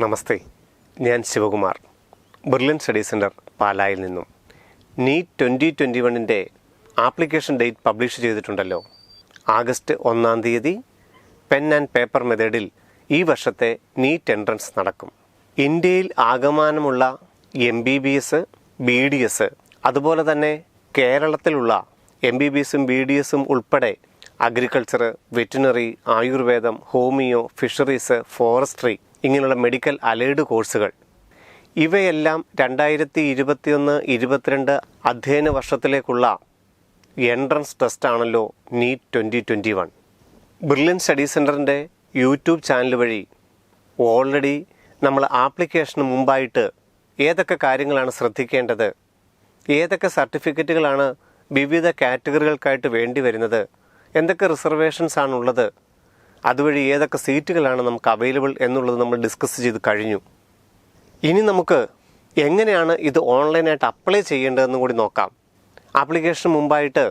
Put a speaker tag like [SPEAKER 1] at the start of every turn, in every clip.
[SPEAKER 1] നമസ്തേ, ഞാൻ Shivakumar, brilliant study centre പാലായിൽ നിന്നും. നീറ്റ് 2021 ആപ്ലിക്കേഷൻ ഡേറ്റ് പബ്ലിഷ് ചെയ്തിട്ടുണ്ടല്ലോ. ആഗസ്റ്റ് 1 പെൻ ആൻഡ് പേപ്പർ മെത്തേഡിൽ ഈ വർഷത്തെ നീറ്റ് എൻട്രൻസ് നടക്കും. ഇന്ത്യയിൽ ആകമാനമുള്ള MBBS, BDS, അതുപോലെ തന്നെ കേരളത്തിലുള്ള MBBS, BDS ഉൾപ്പെടെ അഗ്രികൾച്ചർ, വെറ്റിനറി, ആയുർവേദം, ഹോമിയോ, ഫിഷറീസ്, ഫോറസ്ട്രി ഇങ്ങനെയുള്ള മെഡിക്കൽ അലൈഡ് കോഴ്സുകൾ, ഇവയെല്ലാം 2021-22 അധ്യയന വർഷത്തിലേക്കുള്ള എൻട്രൻസ് ടെസ്റ്റാണല്ലോ നീറ്റ് 2021. ബ്രില്യൻ സ്റ്റഡി സെൻറ്ററിൻ്റെ യൂട്യൂബ് ചാനൽ വഴി ഓൾറെഡി നമ്മൾ ആപ്ലിക്കേഷന് മുമ്പായിട്ട് ഏതൊക്കെ കാര്യങ്ങളാണ് ശ്രദ്ധിക്കേണ്ടത്, ഏതൊക്കെ സർട്ടിഫിക്കറ്റുകളാണ് വിവിധ കാറ്റഗറികൾക്കായിട്ട് വേണ്ടി വരുന്നത്, എന്തൊക്കെ റിസർവേഷൻസ് ആണുള്ളത്, അതുവഴി ഏതൊക്കെ സീറ്റുകളാണ് നമുക്ക് അവൈലബിൾ എന്നുള്ളത് നമ്മൾ ഡിസ്കസ് ചെയ്ത് കഴിഞ്ഞു. ഇനി നമുക്ക് എങ്ങനെയാണ് ഇത് ഓൺലൈനായിട്ട് അപ്ലൈ ചെയ്യേണ്ടതെന്നും കൂടി നോക്കാം. ആപ്ലിക്കേഷന് മുമ്പായിട്ട്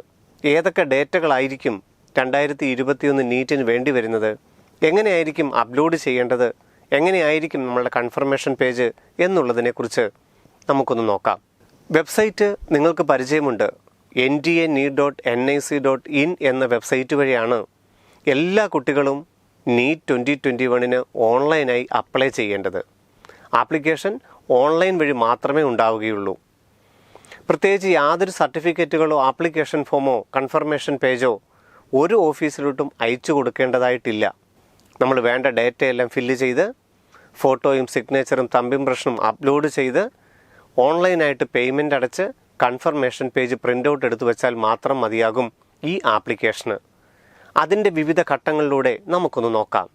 [SPEAKER 1] ഏതൊക്കെ ഡേറ്റകളായിരിക്കും 2021 നീറ്റിന് വേണ്ടി വരുന്നത്, എങ്ങനെയായിരിക്കും അപ്ലോഡ് ചെയ്യേണ്ടത്, എങ്ങനെയായിരിക്കും നമ്മളുടെ കൺഫർമേഷൻ പേജ് എന്നുള്ളതിനെക്കുറിച്ച് നമുക്കൊന്ന് നോക്കാം. വെബ്സൈറ്റ് നിങ്ങൾക്ക് പരിചയമുണ്ട്. nta.nic.in എന്ന വെബ്സൈറ്റ് വഴിയാണ് എല്ലാ കുട്ടികളും നീറ്റ് 2021 ഓൺലൈനായി അപ്ലൈ ചെയ്യേണ്ടത്. ആപ്ലിക്കേഷൻ ഓൺലൈൻ വഴി മാത്രമേ ഉണ്ടാവുകയുള്ളൂ. പ്രത്യേകിച്ച് യാതൊരു സർട്ടിഫിക്കറ്റുകളോ ആപ്ലിക്കേഷൻ ഫോമോ കൺഫർമേഷൻ പേജോ ഒരു ഓഫീസിലോട്ടും അയച്ചു കൊടുക്കേണ്ടതായിട്ടില്ല. നമ്മൾ വേണ്ട ഡേറ്റയെല്ലാം ഫില്ല് ചെയ്ത് ഫോട്ടോയും സിഗ്നേച്ചറും തമ്പിംപ്രഷനും അപ്ലോഡ് ചെയ്ത് ഓൺലൈനായിട്ട് പേയ്മെൻ്റ് അടച്ച് കൺഫർമേഷൻ പേജ് പ്രിൻ്റ് ഔട്ട് എടുത്തു വെച്ചാൽ മാത്രം മതിയാകും ഈ ആപ്ലിക്കേഷന്. അതിൻ്റെ വിവിധ ഘട്ടങ്ങളിലൂടെ നമുക്കൊന്ന് നോക്കാം.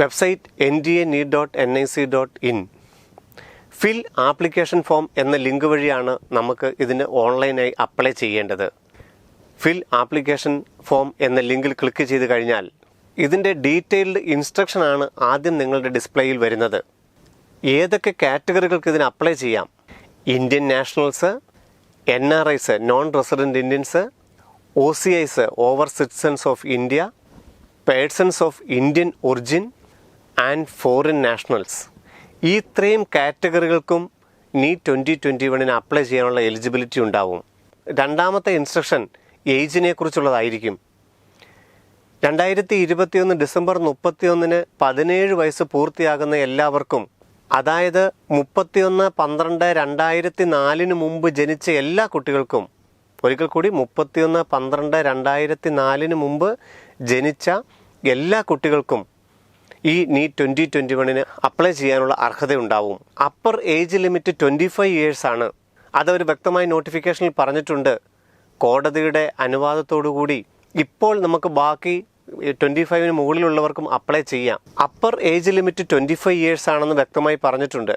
[SPEAKER 1] വെബ്സൈറ്റ് nta.nic.in ഫിൽ ആപ്ലിക്കേഷൻ ഫോം എന്ന ലിങ്ക് വഴിയാണ് നമുക്ക് ഇതിന് ഓൺലൈനായി അപ്ലൈ ചെയ്യേണ്ടത്. ഫിൽ ആപ്ലിക്കേഷൻ ഫോം എന്ന ലിങ്കിൽ ക്ലിക്ക് ചെയ്ത് കഴിഞ്ഞാൽ ഇതിൻ്റെ ഡീറ്റെയിൽഡ് ഇൻസ്ട്രക്ഷനാണ് ആദ്യം നിങ്ങളുടെ ഡിസ്പ്ലേയിൽ വരുന്നത്. ഏതൊക്കെ കാറ്റഗറികൾക്ക് ഇതിന് അപ്ലൈ ചെയ്യാം? Indian nationals, NRIs, non resident Indians, OCIs, over citizens of India, persons of Indian origin and foreign nationals. ഈ ഇത്രയും കാറ്റഗറികൾക്കും നീറ്റ് 2021 അപ്ലൈ ചെയ്യാനുള്ള എലിജിബിലിറ്റി ഉണ്ടാവും. രണ്ടാമത്തെ ഇൻസ്ട്രക്ഷൻ ഏജിനെ കുറിച്ചുള്ളതായിരിക്കും. 2021 ഡിസംബർ 31 17 വയസ്സ് പൂർത്തിയാകുന്ന എല്ലാവർക്കും, അതായത് 31/12/2004 മുമ്പ് ജനിച്ച എല്ലാ കുട്ടികൾക്കും, ഒരിക്കൽ കൂടി 31/12/2004 മുമ്പ് ജനിച്ച എല്ലാ കുട്ടികൾക്കും ഈ നീറ്റ് 2021 അപ്ലൈ ചെയ്യാനുള്ള അർഹതയുണ്ടാവും. അപ്പർ ഏജ് ലിമിറ്റ് 25 years ആണ്. അതവർ വ്യക്തമായി നോട്ടിഫിക്കേഷനിൽ പറഞ്ഞിട്ടുണ്ട്. കോടതിയുടെ അനുവാദത്തോടുകൂടി ഇപ്പോൾ നമുക്ക് ബാക്കി 25 മുകളിലുള്ളവർക്കും അപ്ലൈ ചെയ്യാം. അപ്പർ ഏജ് ലിമിറ്റ് 25 years ആണെന്ന് വ്യക്തമായി പറഞ്ഞിട്ടുണ്ട്.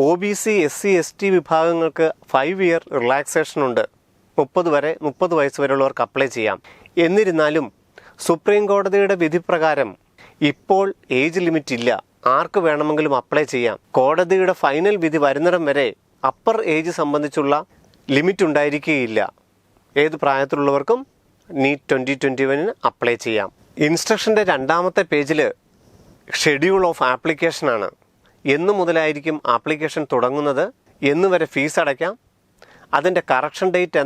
[SPEAKER 1] OBC, SC, ST വിഭാഗങ്ങൾക്ക് 5 year റിലാക്സേഷൻ ഉണ്ട്. 30 വയസ്സ് വരെയുള്ളവർക്ക് അപ്ലൈ ചെയ്യാം. എന്നിരുന്നാലും സുപ്രീം കോടതിയുടെ വിധി പ്രകാരം ഇപ്പോൾ ഏജ് ലിമിറ്റ് ഇല്ല. ആർക്ക് വേണമെങ്കിലും അപ്ലൈ ചെയ്യാം. കോടതിയുടെ ഫൈനൽ വിധി വരുന്നിടം വരെ അപ്പർ ഏജ് സംബന്ധിച്ചുള്ള ലിമിറ്റ് ഉണ്ടായിരിക്കുകയില്ല. ഏത് പ്രായത്തിലുള്ളവർക്കും നീറ്റ് 2021 അപ്ലൈ ചെയ്യാം. ഇൻസ്ട്രക്ഷൻ്റെ രണ്ടാമത്തെ പേജിൽ ഷെഡ്യൂൾ ഓഫ് ആപ്ലിക്കേഷനാണ്. എന്ന് മുതലായിരിക്കും ആപ്ലിക്കേഷൻ തുടങ്ങുന്നത്, എന്ന് വരെ ഫീസ് അടയ്ക്കാം, അതിൻ്റെ കറക്ഷൻ ഡേറ്റ്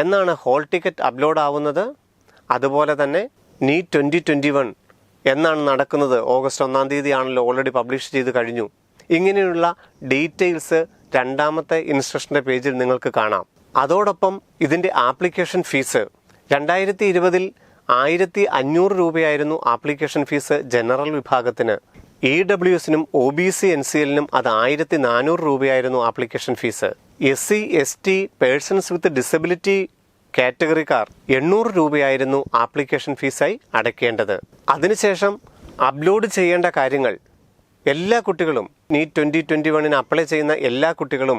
[SPEAKER 1] എന്നാണ് ഹോൾ ടിക്കറ്റ് അപ്ലോഡ് ആവുന്നത്, അതുപോലെ തന്നെ നീറ്റ് 2021 എന്നാണ് നടക്കുന്നത്. ഓഗസ്റ്റ് 1 ആണല്ലോ ഓൾറെഡി പബ്ലിഷ് ചെയ്ത് കഴിഞ്ഞു. ഇങ്ങനെയുള്ള ഡീറ്റെയിൽസ് രണ്ടാമത്തെ ഇൻസ്ട്രക്ഷൻ്റെ പേജിൽ നിങ്ങൾക്ക് കാണാം. അതോടൊപ്പം ഇതിൻ്റെ ആപ്ലിക്കേഷൻ ഫീസ് 2020 1500 രൂപയായിരുന്നു ആപ്ലിക്കേഷൻ ഫീസ് ജനറൽ വിഭാഗത്തിന്. EWSനും OBC NCLനും അത് 1400 രൂപയായിരുന്നു application fees. SC, ST, persons with disability കാറ്റഗറിക്കാർ 800 രൂപയായിരുന്നു ആപ്ലിക്കേഷൻ ഫീസായി അടയ്ക്കേണ്ടത്. അതിനുശേഷം അപ്ലോഡ് ചെയ്യേണ്ട കാര്യങ്ങൾ, എല്ലാ കുട്ടികളും നീറ്റ് 2021 അപ്ലൈ ചെയ്യുന്ന എല്ലാ കുട്ടികളും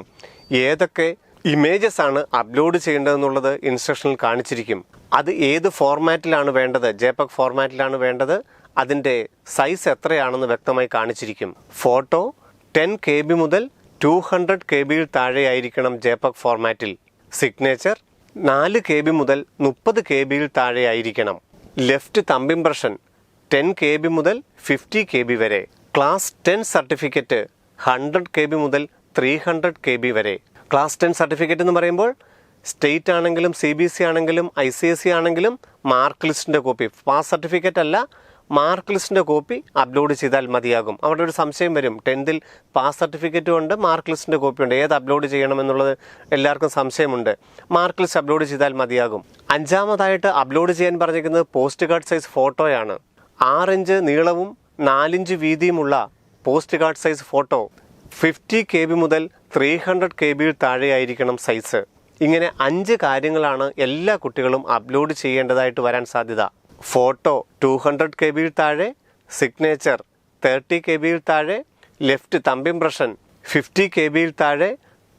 [SPEAKER 1] ഏതൊക്കെ ഇമേജസ് ആണ് അപ്ലോഡ് ചെയ്യേണ്ടതെന്നുള്ളത് ഇൻസ്ട്രക്ഷനിൽ കാണിച്ചിരിക്കും. അത് ഏത് ഫോർമാറ്റിലാണ് വേണ്ടത്, JPEG ഫോർമാറ്റിലാണ് വേണ്ടത്, അതിൻ്റെ സൈസ് എത്രയാണെന്ന് വ്യക്തമായി കാണിച്ചിരിക്കും. ഫോട്ടോ 10 KB മുതൽ 200 KBയിൽ താഴെയായിരിക്കണം JPEG ഫോർമാറ്റിൽ. സിഗ്നേച്ചർ 4 KB മുതൽ 30 KBയിൽ താഴെയായിരിക്കണം. ലെഫ്റ്റ് തമ്പ് ഇംപ്രഷൻ 10 KB മുതൽ 50 KB വരെ. ക്ലാസ് 10 സർട്ടിഫിക്കറ്റ് 100 KB മുതൽ 300 KB വരെ. ക്ലാസ് 10 സർട്ടിഫിക്കറ്റ് എന്ന് പറയുമ്പോൾ സ്റ്റേറ്റ് ആണെങ്കിലും CBSE ആണെങ്കിലും ICSE ആണെങ്കിലും മാർക്ക് ലിസ്റ്റിൻ്റെ കോപ്പി, പാസ് സർട്ടിഫിക്കറ്റ് അല്ല, മാർക്ക് ലിസ്റ്റിൻ്റെ കോപ്പി അപ്ലോഡ് ചെയ്താൽ മതിയാകും. അവിടെ ഒരു സംശയം വരും, 10th പാസ് സർട്ടിഫിക്കറ്റും ഉണ്ട്, മാർക്ക് ലിസ്റ്റിൻ്റെ കോപ്പി ഉണ്ട്, ഏത് അപ്ലോഡ് ചെയ്യണമെന്നുള്ളത് എല്ലാവർക്കും സംശയമുണ്ട്. മാർക്ക് ലിസ്റ്റ് അപ്ലോഡ് ചെയ്താൽ മതിയാകും. 5ാമതായിട്ട് അപ്ലോഡ് ചെയ്യാൻ പറഞ്ഞിരിക്കുന്നത് പോസ്റ്റ് കാർഡ് സൈസ് ഫോട്ടോയാണ്. 6 ഇഞ്ച് നീളവും 4 ഇഞ്ച് വീതിയുമുള്ള post card size photo 50 KB മുതൽ 300 KB താഴെയായിരിക്കണം സൈസ്. ഇങ്ങനെ 5 കാര്യങ്ങളാണ് എല്ലാ കുട്ടികളും അപ്ലോഡ് ചെയ്യേണ്ടതായിട്ട് വരാൻ സാധ്യത. ഫോട്ടോ 200 KB താഴെ, സിഗ്നേച്ചർ 30 KB താഴെ, ലെഫ്റ്റ് തമ്പ് ഇംപ്രഷൻ 50 KB താഴെ,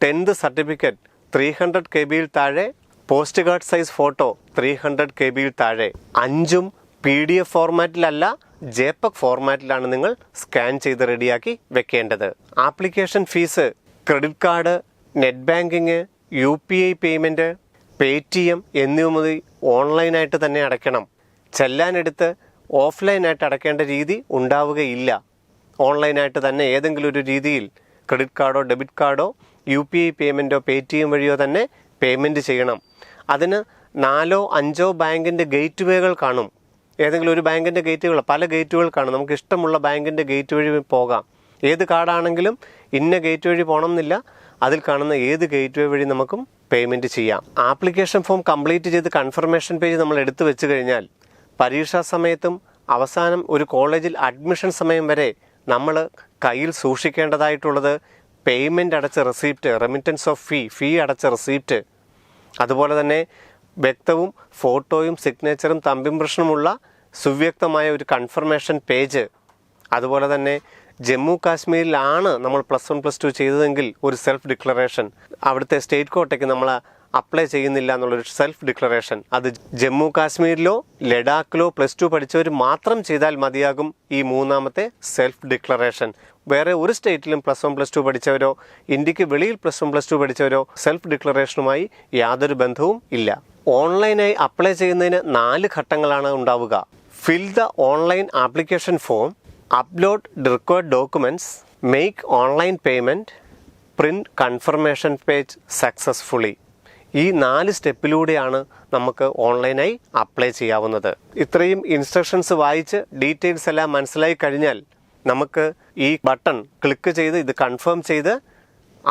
[SPEAKER 1] 10th സർട്ടിഫിക്കറ്റ് 300 KB താഴെ, post card size photo 300 KB താഴെ. 5ഉം PDF ഫോർമാറ്റിലല്ല, JPEG ഫോർമാറ്റിലാണ് നിങ്ങൾ സ്കാൻ ചെയ്ത് റെഡിയാക്കി വെക്കേണ്ടത്. Application fees credit card, net banking, UPI payment, Paytm എന്നിവ മുതൽ ഓൺലൈനായിട്ട് തന്നെ അടയ്ക്കണം. ചെല്ലാനെടുത്ത് ഓഫ്ലൈനായിട്ട് അടയ്ക്കേണ്ട രീതി ഉണ്ടാവുകയില്ല. ഓൺലൈനായിട്ട് തന്നെ ഏതെങ്കിലും ഒരു രീതിയിൽ ക്രെഡിറ്റ് കാർഡോ ഡെബിറ്റ് കാർഡോ UPI പേയ്മെൻറ്റോ Paytm വഴിയോ തന്നെ പേയ്മെൻറ്റ് ചെയ്യണം. അതിന് 4ഓ 5ഓ ബാങ്കിൻ്റെ ഗേറ്റ് വേകൾ കാണും. ഏതെങ്കിലും ഒരു ബാങ്കിൻ്റെ ഗേറ്റുകൾ, പല ഗേറ്റുകൾ കാണും. നമുക്ക് ഇഷ്ടമുള്ള ബാങ്കിൻ്റെ ഗേറ്റ് വഴി പോകാം. ഏത് കാർഡാണെങ്കിലും ഇന്ന ഗേറ്റ് വഴി പോകണമെന്നില്ല, അതിൽ കാണുന്ന ഏത് ഗേറ്റ് വേ വഴി നമുക്കും പേയ്മെൻറ്റ് ചെയ്യാം. ആപ്ലിക്കേഷൻ ഫോം കംപ്ലീറ്റ് ചെയ്ത് കൺഫർമേഷൻ പേജ് നമ്മൾ എടുത്തു വെച്ച് കഴിഞ്ഞാൽ പരീക്ഷാ സമയത്തും അവസാനം ഒരു കോളേജിൽ അഡ്മിഷൻ സമയം വരെ നമ്മൾ കയ്യിൽ സൂക്ഷിക്കേണ്ടതായിട്ടുള്ളത് പേയ്മെൻറ്റ് അടച്ച റെസിപ്റ്റ്, റെമിറ്റൻസ് ഓഫ് ഫീ അടച്ച റെസിപ്റ്റ്, അതുപോലെ തന്നെ വ്യക്തവും ഫോട്ടോയും സിഗ്നേച്ചറും തമ്പ് ഇംപ്രഷനുമുള്ള സുവ്യക്തമായ ഒരു കൺഫർമേഷൻ പേജ്, അതുപോലെ തന്നെ ജമ്മു കാശ്മീരിലാണ് നമ്മൾ +1 +2 ചെയ്തതെങ്കിൽ ഒരു സെൽഫ് ഡിക്ലറേഷൻ, അവിടുത്തെ സ്റ്റേറ്റ് കോട്ടയ്ക്ക് നമ്മൾ അപ്ലൈ ചെയ്യുന്നില്ല എന്നുള്ളൊരു സെൽഫ് ഡിക്ലറേഷൻ, അത് ജമ്മു കാശ്മീരിലോ ലഡാക്കിലോ +2 പഠിച്ചവർ മാത്രം ചെയ്താൽ മതിയാകും. ഈ 3ാമത്തെ സെൽഫ് ഡിക്ലറേഷൻ വേറെ ഒരു സ്റ്റേറ്റിലും +1 +2 പഠിച്ചവരോ ഇന്ത്യക്ക് വെളിയിൽ +1 +2 പഠിച്ചവരോ സെൽഫ് ഡിക്ലറേഷനുമായി യാതൊരു ബന്ധവും ഇല്ല. ഓൺലൈനായി അപ്ലൈ ചെയ്യുന്നതിന് 4 ഘട്ടങ്ങളാണ് ഉണ്ടാവുക. Fill the online application form, upload required documents, make online payment, print confirmation page successfully. ഈ 4 സ്റ്റെപ്പിലൂടെയാണ് നമുക്ക് ഓൺലൈനായി അപ്ലൈ ചെയ്യാവുന്നത്. ഇത്രയും ഇൻസ്ട്രക്ഷൻസ് വായിച്ച് ഡീറ്റെയിൽസ് എല്ലാം മനസ്സിലായി കഴിഞ്ഞാൽ നമുക്ക് ഈ ബട്ടൺ ക്ലിക്ക് ചെയ്ത് ഇത് കൺഫേം ചെയ്ത്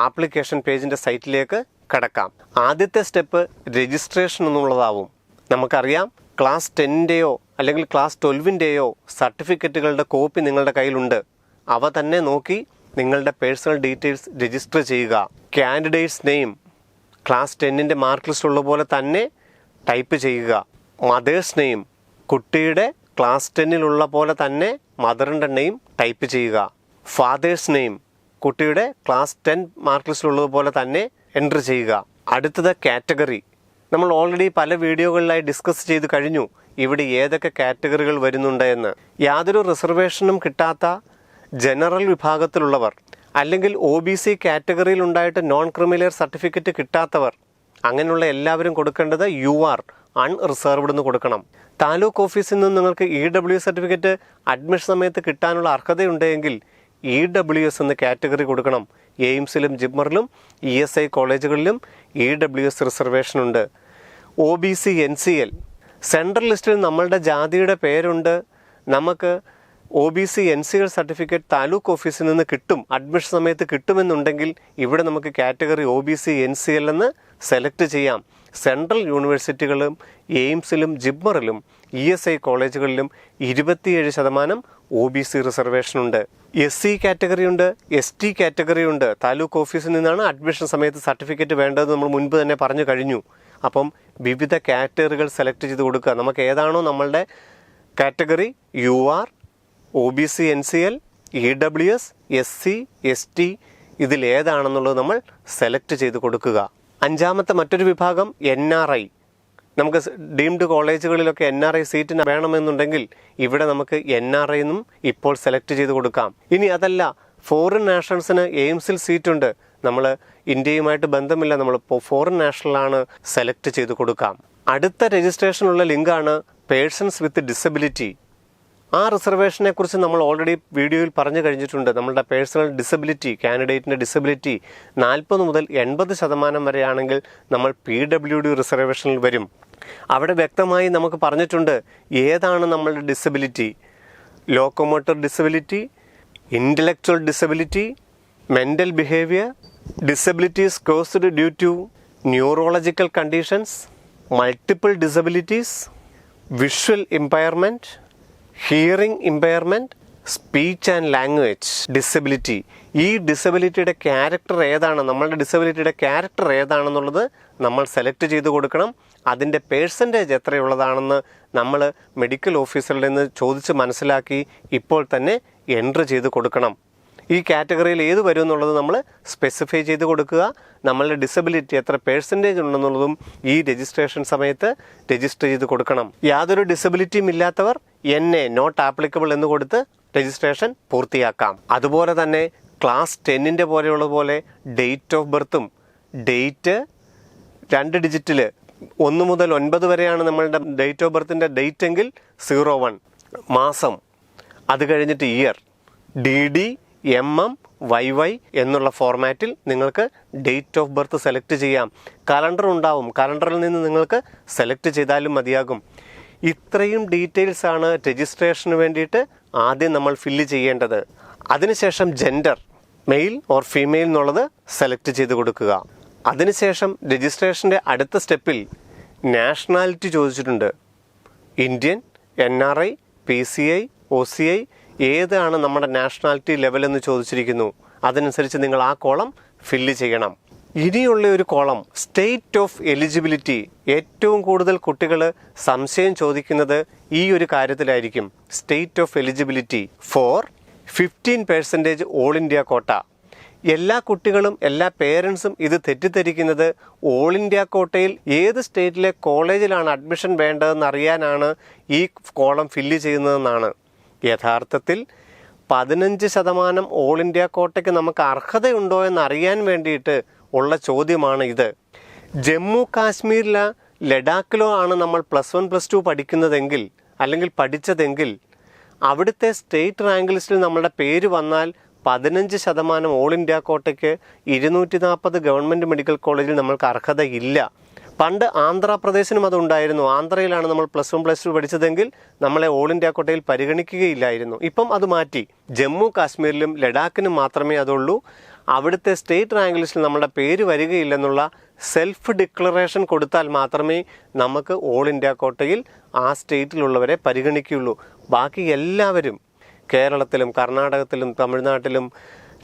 [SPEAKER 1] ആപ്ലിക്കേഷൻ പേജിൻ്റെ സൈറ്റിലേക്ക് കടക്കാം. ആദ്യത്തെ സ്റ്റെപ്പ് രജിസ്ട്രേഷൻ എന്നുള്ളതാവും. നമുക്കറിയാം, ക്ലാസ് 10ൻ്റെയോ അല്ലെങ്കിൽ ക്ലാസ് 12ൻ്റെയോ സർട്ടിഫിക്കറ്റുകളുടെ കോപ്പി നിങ്ങളുടെ കയ്യിലുണ്ട്. അവ തന്നെ നോക്കി നിങ്ങളുടെ പേഴ്സണൽ ഡീറ്റെയിൽസ് രജിസ്റ്റർ ചെയ്യുക. കാൻഡിഡേറ്റ്സ് നെയിം ക്ലാസ് 10ൻ്റെ മാർക്ക് ലിസ്റ്റ് ഉള്ള പോലെ തന്നെ ടൈപ്പ് ചെയ്യുക. മദേഴ്സ് നെയിം കുട്ടിയുടെ ക്ലാസ് 10ലുള്ള പോലെ തന്നെ മദറിൻ്റെ നെയിം ടൈപ്പ് ചെയ്യുക. ഫാദേഴ്സ് നെയിം കുട്ടിയുടെ ക്ലാസ് 10 മാർക്ക് ലിസ്റ്റിലുള്ളതുപോലെ തന്നെ എൻ്റർ ചെയ്യുക. അടുത്തത് കാറ്റഗറി. നമ്മൾ ഓൾറെഡി പല വീഡിയോകളിലായി ഡിസ്കസ് ചെയ്ത് കഴിഞ്ഞു ഇവിടെ ഏതൊക്കെ കാറ്റഗറികൾ വരുന്നുണ്ട് എന്ന്. യാതൊരു റിസർവേഷനും കിട്ടാത്ത ജനറൽ വിഭാഗത്തിലുള്ളവർ, അല്ലെങ്കിൽ OBC കാറ്റഗറിയിൽ ഉണ്ടായിട്ട് നോൺ ക്രിമിനൽ സർട്ടിഫിക്കറ്റ് കിട്ടാത്തവർ, അങ്ങനെയുള്ള എല്ലാവരും കൊടുക്കേണ്ടത് UR അൺറിസർവ്ഡ് എന്ന് കൊടുക്കണം. താലൂക്ക് ഓഫീസിൽ നിന്ന് നിങ്ങൾക്ക് EW സർട്ടിഫിക്കറ്റ് അഡ്മിഷൻ സമയത്ത് കിട്ടാനുള്ള അർഹതയുണ്ടെങ്കിൽ EWS എന്ന കാറ്റഗറി കൊടുക്കണം. എയിംസിലും ജിപ്മറിലും ESI കോളേജുകളിലും EWS റിസർവേഷൻ ഉണ്ട്. OBC NCL സെൻട്രൽ ലിസ്റ്റിൽ നമ്മളുടെ ജാതിയുടെ പേരുണ്ട്, നമുക്ക് OBC NCL സർട്ടിഫിക്കറ്റ് താലൂക്ക് ഓഫീസിൽ നിന്ന് കിട്ടും, അഡ്മിഷൻ സമയത്ത് കിട്ടുമെന്നുണ്ടെങ്കിൽ ഇവിടെ നമുക്ക് കാറ്റഗറി OBC NCL എന്ന് സെലക്ട് ചെയ്യാം. സെൻട്രൽ യൂണിവേഴ്സിറ്റികളും എയിംസിലും ജിപ്മറിലും ESI കോളേജുകളിലും 27% OBC റിസർവേഷനുണ്ട്. SC കാറ്റഗറി ഉണ്ട്, ST കാറ്റഗറി ഉണ്ട്. താലൂക്ക് ഓഫീസിൽ നിന്നാണ് അഡ്മിഷൻ സമയത്ത് സർട്ടിഫിക്കറ്റ് വേണ്ടത് നമ്മൾ മുൻപ് തന്നെ പറഞ്ഞു കഴിഞ്ഞു. അപ്പം വിവിധ കാറ്റഗറികൾ സെലക്ട് ചെയ്ത് കൊടുക്കുക. നമുക്ക് ഏതാണോ നമ്മളുടെ category UR, OBC NCL, EWS, SC, ST ഇതിലേതാണെന്നുള്ളത് നമ്മൾ സെലക്ട് ചെയ്ത് കൊടുക്കുക. 5ാമത്തെ മറ്റൊരു വിഭാഗം NRI. നമുക്ക് ഡീംഡ് കോളേജുകളിലൊക്കെ NRI സീറ്റിന് വേണമെന്നുണ്ടെങ്കിൽ ഇവിടെ നമുക്ക് NRI എന്നും ഇപ്പോൾ സെലക്ട് ചെയ്ത് കൊടുക്കാം. ഇനി അതല്ല, ഫോറിൻ നാഷണൽസിന് എയിംസിൽ സീറ്റുണ്ട്, നമ്മൾ ഇന്ത്യയുമായിട്ട് ബന്ധമില്ല, നമ്മൾ ഫോറിൻ നാഷണലാണ് സെലക്ട് ചെയ്ത് കൊടുക്കാം. അടുത്ത രജിസ്ട്രേഷനുള്ള ലിങ്കാണ് പേഴ്സൺസ് വിത്ത് ഡിസബിലിറ്റി. ആ റിസർവേഷനെ കുറിച്ച് നമ്മൾ ഓൾറെഡി വീഡിയോയിൽ പറഞ്ഞു കഴിഞ്ഞിട്ടുണ്ട്. നമ്മളുടെ പേഴ്സണൽ ഡിസബിലിറ്റി, കാൻഡിഡേറ്റിൻ്റെ ഡിസബിലിറ്റി 40 മുതൽ 80% വരെയാണെങ്കിൽ നമ്മൾ PWD റിസർവേഷനിൽ വരും. അവിടെ വ്യക്തമായി നമുക്ക് പറഞ്ഞിട്ടുണ്ട് ഏതാണ് നമ്മളുടെ disability. Locomotor disability, intellectual disability, mental behaviour, disabilities caused due to neurological conditions, multiple disabilities, visual impairment, hearing impairment, speech and language disability. ഈ ഡിസബിലിറ്റിയുടെ ക്യാരക്ടർ ഏതാണ്, നമ്മളുടെ ഡിസബിലിറ്റിയുടെ ക്യാരക്ടർ ഏതാണെന്നുള്ളത് നമ്മൾ സെലക്ട് ചെയ്ത് കൊടുക്കണം. അതിൻ്റെ പേഴ്സൻറ്റേജ് എത്രയുള്ളതാണെന്ന് നമ്മൾ മെഡിക്കൽ ഓഫീസറിൽ നിന്ന് ചോദിച്ച് മനസ്സിലാക്കി ഇപ്പോൾ തന്നെ എൻട്രി ചെയ്ത് കൊടുക്കണം. ഈ കാറ്റഗറിയിൽ ഏത് വരും എന്നുള്ളത് നമ്മൾ സ്പെസിഫൈ ചെയ്ത് കൊടുക്കുക. നമ്മളുടെ ഡിസബിലിറ്റി എത്ര പേഴ്സൻറ്റേജ് ഉണ്ടെന്നുള്ളതും ഈ രജിസ്ട്രേഷൻ സമയത്ത് രജിസ്റ്റർ ചെയ്ത് കൊടുക്കണം. യാതൊരു ഡിസബിലിറ്റിയും ഇല്ലാത്തവർ NA നോട്ട് ആപ്ലിക്കബിൾ എന്ന് കൊടുത്ത് രജിസ്ട്രേഷൻ പൂർത്തിയാക്കാം. അതുപോലെ തന്നെ ക്ലാസ് 10 പോലെയുള്ളതുപോലെ ഡേറ്റ് ഓഫ് ബർത്തും, ഡേറ്റ് 2 ഡിജിറ്റിൽ 1 മുതൽ 9 വരെയാണ് നമ്മളുടെ ഡേറ്റ് ഓഫ് ബർത്തിൻ്റെ ഡേറ്റ് എങ്കിൽ 01 മാസം, അത് കഴിഞ്ഞിട്ട് ഇയർ, DD, MM, YY എന്നുള്ള ഫോർമാറ്റിൽ നിങ്ങൾക്ക് ഡേറ്റ് ഓഫ് ബർത്ത് സെലക്ട് ചെയ്യാം. കലണ്ടർ ഉണ്ടാവും, കലണ്ടറിൽ നിന്ന് നിങ്ങൾക്ക് സെലക്ട് ചെയ്താലും മതിയാകും. ഇത്രയും ഡീറ്റെയിൽസ് ആണ് രജിസ്ട്രേഷന് വേണ്ടിയിട്ട് ആദ്യം നമ്മൾ ഫില്ല് ചെയ്യേണ്ടത്. അതിനുശേഷം ജെൻഡർ, മെയിൽ ഓർ ഫീമെയിൽ എന്നുള്ളത് സെലക്ട് ചെയ്ത് കൊടുക്കുക. അതിനുശേഷം രജിസ്ട്രേഷൻ്റെ അടുത്ത സ്റ്റെപ്പിൽ നാഷണാലിറ്റി ചോദിച്ചിട്ടുണ്ട്. ഇന്ത്യൻ, NRI, PCI, OCI ഏതാണ് നമ്മുടെ നാഷണാലിറ്റി ലെവൽ എന്ന് ചോദിച്ചിരിക്കുന്നു. അതനുസരിച്ച് നിങ്ങൾ ആ കോളം ഫില്ല് ചെയ്യണം. ഇനിയുള്ള ഒരു കോളം സ്റ്റേറ്റ് ഓഫ് എലിജിബിലിറ്റി. ഏറ്റവും കൂടുതൽ കുട്ടികൾ സംശയം ചോദിക്കുന്നത് ഈ ഒരു കാര്യത്തിലായിരിക്കും. State of eligibility for 15% all India quota. എല്ലാ കുട്ടികളും എല്ലാ പേരൻസും ഇത് തെറ്റിദ്ധരിക്കുന്നത് ഓൾ ഇന്ത്യ കോട്ടയിൽ ഏത് സ്റ്റേറ്റിലെ കോളേജിലാണ് അഡ്മിഷൻ വേണ്ടതെന്ന് അറിയാനാണ് ഈ കോളം ഫില്ല് ചെയ്യുന്നതെന്നാണ്. യഥാർത്ഥത്തിൽ 15% ഓൾ ഇന്ത്യ കോട്ടയ്ക്ക് നമുക്ക് അർഹതയുണ്ടോ എന്നറിയാൻ വേണ്ടിയിട്ട് ഉള്ള ചോദ്യമാണ് ഇത്. ജമ്മു കാശ്മീരിലോ ലഡാക്കിലോ ആണ് നമ്മൾ +1 +2 പഠിക്കുന്നതെങ്കിൽ അല്ലെങ്കിൽ പഠിച്ചതെങ്കിൽ അവിടുത്തെ സ്റ്റേറ്റ് റാങ്ക് ലിസ്റ്റിൽ നമ്മളുടെ പേര് വന്നാൽ 15% ഓൾ ഇന്ത്യ കോട്ടയ്ക്ക് 240 ഗവൺമെൻറ് മെഡിക്കൽ കോളേജിൽ നമ്മൾക്ക് അർഹതയില്ല. പണ്ട് ആന്ധ്രാപ്രദേശിനും അതുണ്ടായിരുന്നു. ആന്ധ്രയിലാണ് നമ്മൾ +1 +2 പഠിച്ചതെങ്കിൽ നമ്മളെ ഓൾ ഇന്ത്യ കോട്ടയിൽ പരിഗണിക്കുകയില്ലായിരുന്നു. ഇപ്പം അത് മാറ്റി. ജമ്മു കാശ്മീരിലും ലഡാക്കിനും മാത്രമേ അതുള്ളൂ. അവിടുത്തെ സ്റ്റേറ്റ് റാങ്ക് ലിസ്റ്റിൽ നമ്മുടെ പേര് വരികയില്ലെന്നുള്ള സെൽഫ് ഡിക്ലറേഷൻ കൊടുത്താൽ മാത്രമേ നമുക്ക് ഓൾ ഇന്ത്യ കോട്ടയിൽ ആ സ്റ്റേറ്റിലുള്ളവരെ പരിഗണിക്കുകയുള്ളൂ. ബാക്കി എല്ലാവരും കേരളത്തിലും കർണാടകത്തിലും തമിഴ്നാട്ടിലും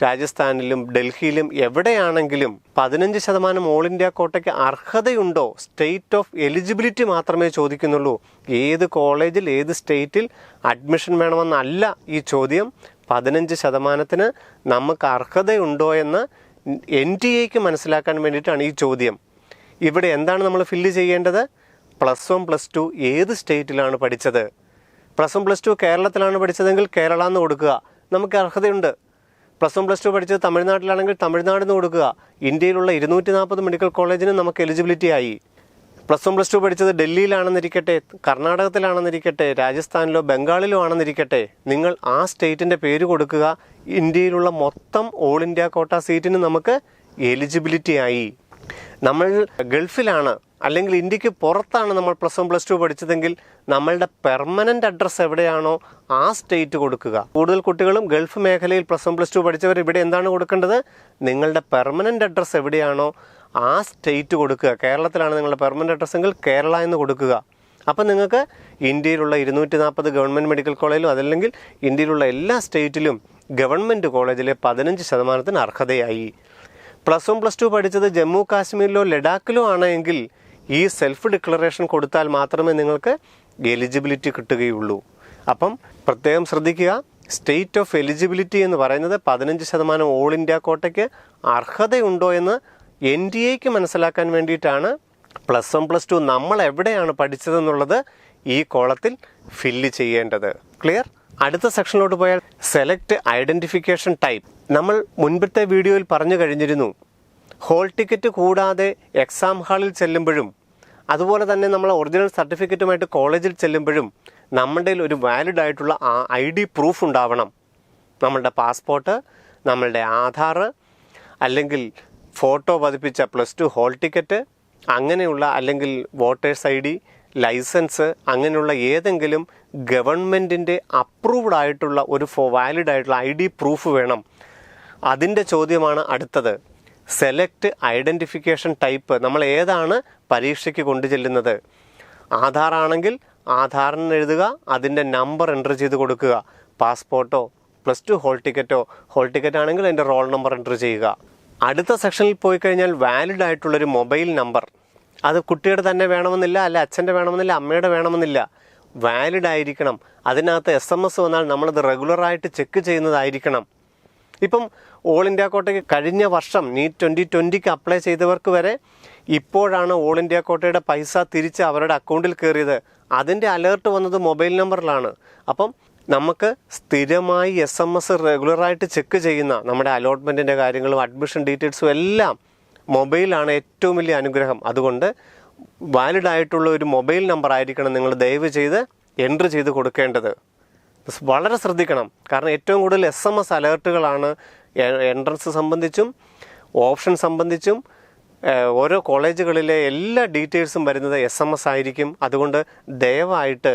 [SPEAKER 1] രാജസ്ഥാനിലും ഡൽഹിയിലും എവിടെയാണെങ്കിലും 15% ഓൾ ഇന്ത്യ കോട്ടയ്ക്ക് അർഹതയുണ്ടോ, സ്റ്റേറ്റ് ഓഫ് എലിജിബിലിറ്റി മാത്രമേ ചോദിക്കുന്നുള്ളൂ. ഏത് കോളേജിൽ ഏത് സ്റ്റേറ്റിൽ അഡ്മിഷൻ വേണമെന്നല്ല ഈ ചോദ്യം. 15% നമുക്ക് അർഹതയുണ്ടോ എന്ന് NTA മനസ്സിലാക്കാൻ വേണ്ടിയിട്ടാണ് ഈ ചോദ്യം. ഇവിടെ എന്താണ് നമ്മൾ ഫില്ല് ചെയ്യേണ്ടത്? +1 +2 ഏത് സ്റ്റേറ്റിലാണ് പഠിച്ചത്. +1 +2 കേരളത്തിലാണ് പഠിച്ചതെങ്കിൽ കേരള എന്ന് കൊടുക്കുക, നമുക്ക് അർഹതയുണ്ട്. +1 +2 പഠിച്ചത് തമിഴ്നാട്ടിലാണെങ്കിൽ തമിഴ്നാട് എന്ന് കൊടുക്കുക. ഇന്ത്യയിലുള്ള 240 മെഡിക്കൽ കോളേജിന് നമുക്ക് എലിജിബിലിറ്റി ആയി. +1 +2 പഠിച്ചത് ഡൽഹിയിലാണെന്നിരിക്കട്ടെ, കർണാടകത്തിലാണെന്നിരിക്കട്ടെ, രാജസ്ഥാനിലോ ബംഗാളിലോ ആണെന്നിരിക്കട്ടെ, നിങ്ങൾ ആ സ്റ്റേറ്റിൻ്റെ പേര് കൊടുക്കുക. ഇന്ത്യയിലുള്ള മൊത്തം ഓൾ ഇന്ത്യ കോട്ട സീറ്റിന് നമുക്ക് എലിജിബിലിറ്റി ആയി. നമ്മൾ ഗൾഫിലാണ് അല്ലെങ്കിൽ ഇന്ത്യക്ക് പുറത്താണ് നമ്മൾ +1 +2 പഠിച്ചതെങ്കിൽ നമ്മളുടെ പെർമനൻ്റ് അഡ്രസ്സ് എവിടെയാണോ ആ സ്റ്റേറ്റ് കൊടുക്കുക. കൂടുതൽ കുട്ടികളും ഗൾഫ് മേഖലയിൽ +1 +2 പഠിച്ചവർ ഇവിടെ എന്താണ് കൊടുക്കേണ്ടത്? നിങ്ങളുടെ പെർമനൻ്റ് അഡ്രസ്സ് എവിടെയാണോ ആ സ്റ്റേറ്റ് കൊടുക്കുക. കേരളത്തിലാണ് നിങ്ങളുടെ പെർമനൻ്റ് അഡ്രസ്സ് എങ്കിൽ കേരള എന്ന് കൊടുക്കുക. അപ്പം നിങ്ങൾക്ക് ഇന്ത്യയിലുള്ള 240 ഗവൺമെൻറ് മെഡിക്കൽ കോളേജിലും അതല്ലെങ്കിൽ ഇന്ത്യയിലുള്ള എല്ലാ സ്റ്റേറ്റിലും ഗവൺമെൻറ് കോളേജിലെ 15% അർഹതയായി. +1 +2 പഠിച്ചത് ജമ്മു കാശ്മീരിലോ ലഡാക്കിലോ ആണെങ്കിൽ ഈ സെൽഫ് ഡിക്ലറേഷൻ കൊടുത്താൽ മാത്രമേ നിങ്ങൾക്ക് എലിജിബിലിറ്റി കിട്ടുകയുള്ളൂ. അപ്പം പ്രത്യേകം ശ്രദ്ധിക്കുക, സ്റ്റേറ്റ് ഓഫ് എലിജിബിലിറ്റി എന്ന് പറയുന്നത് 15% ഓൾ ഇന്ത്യ കോട്ടയ്ക്ക് അർഹതയുണ്ടോ എന്ന് NTA മനസ്സിലാക്കാൻ വേണ്ടിയിട്ടാണ് +1 +2 നമ്മൾ എവിടെയാണ് പഠിച്ചതെന്നുള്ളത് ഈ കോളത്തിൽ ഫില്ല് ചെയ്യേണ്ടത്. ക്ലിയർ? അടുത്ത സെക്ഷനിലോട്ട് പോയാൽ സെലക്ട് ഐഡൻറ്റിഫിക്കേഷൻ ടൈപ്പ്. നമ്മൾ മുൻപത്തെ വീഡിയോയിൽ പറഞ്ഞു കഴിഞ്ഞിരുന്നു, ഹോൾ ടിക്കറ്റ് കൂടാതെ എക്സാം ഹാളിൽ ചെല്ലുമ്പോഴും അതുപോലെ തന്നെ നമ്മൾ ഒറിജിനൽ സർട്ടിഫിക്കറ്റുമായിട്ട് കോളേജിൽ ചെല്ലുമ്പോഴും നമ്മുടെ ഒരു വാലിഡ് ആയിട്ടുള്ള ID പ്രൂഫ് ഉണ്ടാവണം. നമ്മളുടെ പാസ്പോർട്ട്, നമ്മളുടെ ആധാർ, അല്ലെങ്കിൽ ഫോട്ടോ പതിപ്പിച്ച +2 ഹോൾ ടിക്കറ്റ്, അങ്ങനെയുള്ള അല്ലെങ്കിൽ വോട്ടേഴ്സ് ID, ലൈസൻസ്, അങ്ങനെയുള്ള ഏതെങ്കിലും ഗവൺമെൻറ്റിൻ്റെ അപ്രൂവ്ഡ് ആയിട്ടുള്ള ഒരു വാലിഡ് ആയിട്ടുള്ള ID പ്രൂഫ് വേണം. അതിൻ്റെ ചോദ്യമാണ് അടുത്തത്. Select identification type. നമ്മൾ ഏതാണ് പരീക്ഷയ്ക്ക് കൊണ്ടു ചെല്ലുന്നത്? ആധാർ ആണെങ്കിൽ ആധാറിന് എഴുതുക, അതിൻ്റെ നമ്പർ എൻ്റർ ചെയ്ത് കൊടുക്കുക. പാസ്പോർട്ടോ +2 ഹോൾ ടിക്കറ്റ് ആണെങ്കിൽ അതിൻ്റെ റോൾ നമ്പർ എൻ്റർ ചെയ്യുക. അടുത്ത സെക്ഷനിൽ പോയി കഴിഞ്ഞാൽ വാലിഡ് ആയിട്ടുള്ളൊരു മൊബൈൽ നമ്പർ. അത് കുട്ടിയുടെ തന്നെ വേണമെന്നില്ല, അല്ല അച്ഛൻ്റെ വേണമെന്നില്ല, അമ്മയുടെ വേണമെന്നില്ല. വാലിഡ് ആയിരിക്കണം. അതിനകത്ത് SMS വന്നാൽ നമ്മളത് റെഗുലറായിട്ട് ചെക്ക് ചെയ്യുന്നതായിരിക്കണം. ഇപ്പം ഓൾ ഇന്ത്യ കോട്ടയ്ക്ക് കഴിഞ്ഞ വർഷം നീറ്റ് 2020 അപ്ലൈ ചെയ്തവർക്ക് വരെ ഇപ്പോഴാണ് ഓൾ ഇന്ത്യ കോട്ടയുടെ പൈസ തിരിച്ച് അവരുടെ അക്കൗണ്ടിൽ കയറിയത്. അതിൻ്റെ അലേർട്ട് വന്നത് മൊബൈൽ നമ്പറിലാണ്. അപ്പം നമുക്ക് സ്ഥിരമായി SMS റെഗുലറായിട്ട് ചെക്ക് ചെയ്യുന്ന നമ്മുടെ അലോട്ട്മെൻറ്റിൻ്റെ കാര്യങ്ങളും അഡ്മിഷൻ ഡീറ്റെയിൽസും എല്ലാം മൊബൈലാണ് ഏറ്റവും വലിയ അനുഗ്രഹം. അതുകൊണ്ട് വാലിഡ് ആയിട്ടുള്ള ഒരു മൊബൈൽ നമ്പർ ആയിരിക്കണം നിങ്ങൾ ദയവ് ചെയ്ത് എൻട്രി ചെയ്ത് കൊടുക്കേണ്ടത്. വളരെ ശ്രദ്ധിക്കണം. കാരണം ഏറ്റവും കൂടുതൽ SMS അലേർട്ടുകളാണ് എൻട്രൻസ് സംബന്ധിച്ചും ഓപ്ഷൻ സംബന്ധിച്ചും ഓരോ കോളേജുകളിലെ എല്ലാ ഡീറ്റെയിൽസും വരുന്നത് SMS ആയിരിക്കും. അതുകൊണ്ട് ദയവായിട്ട്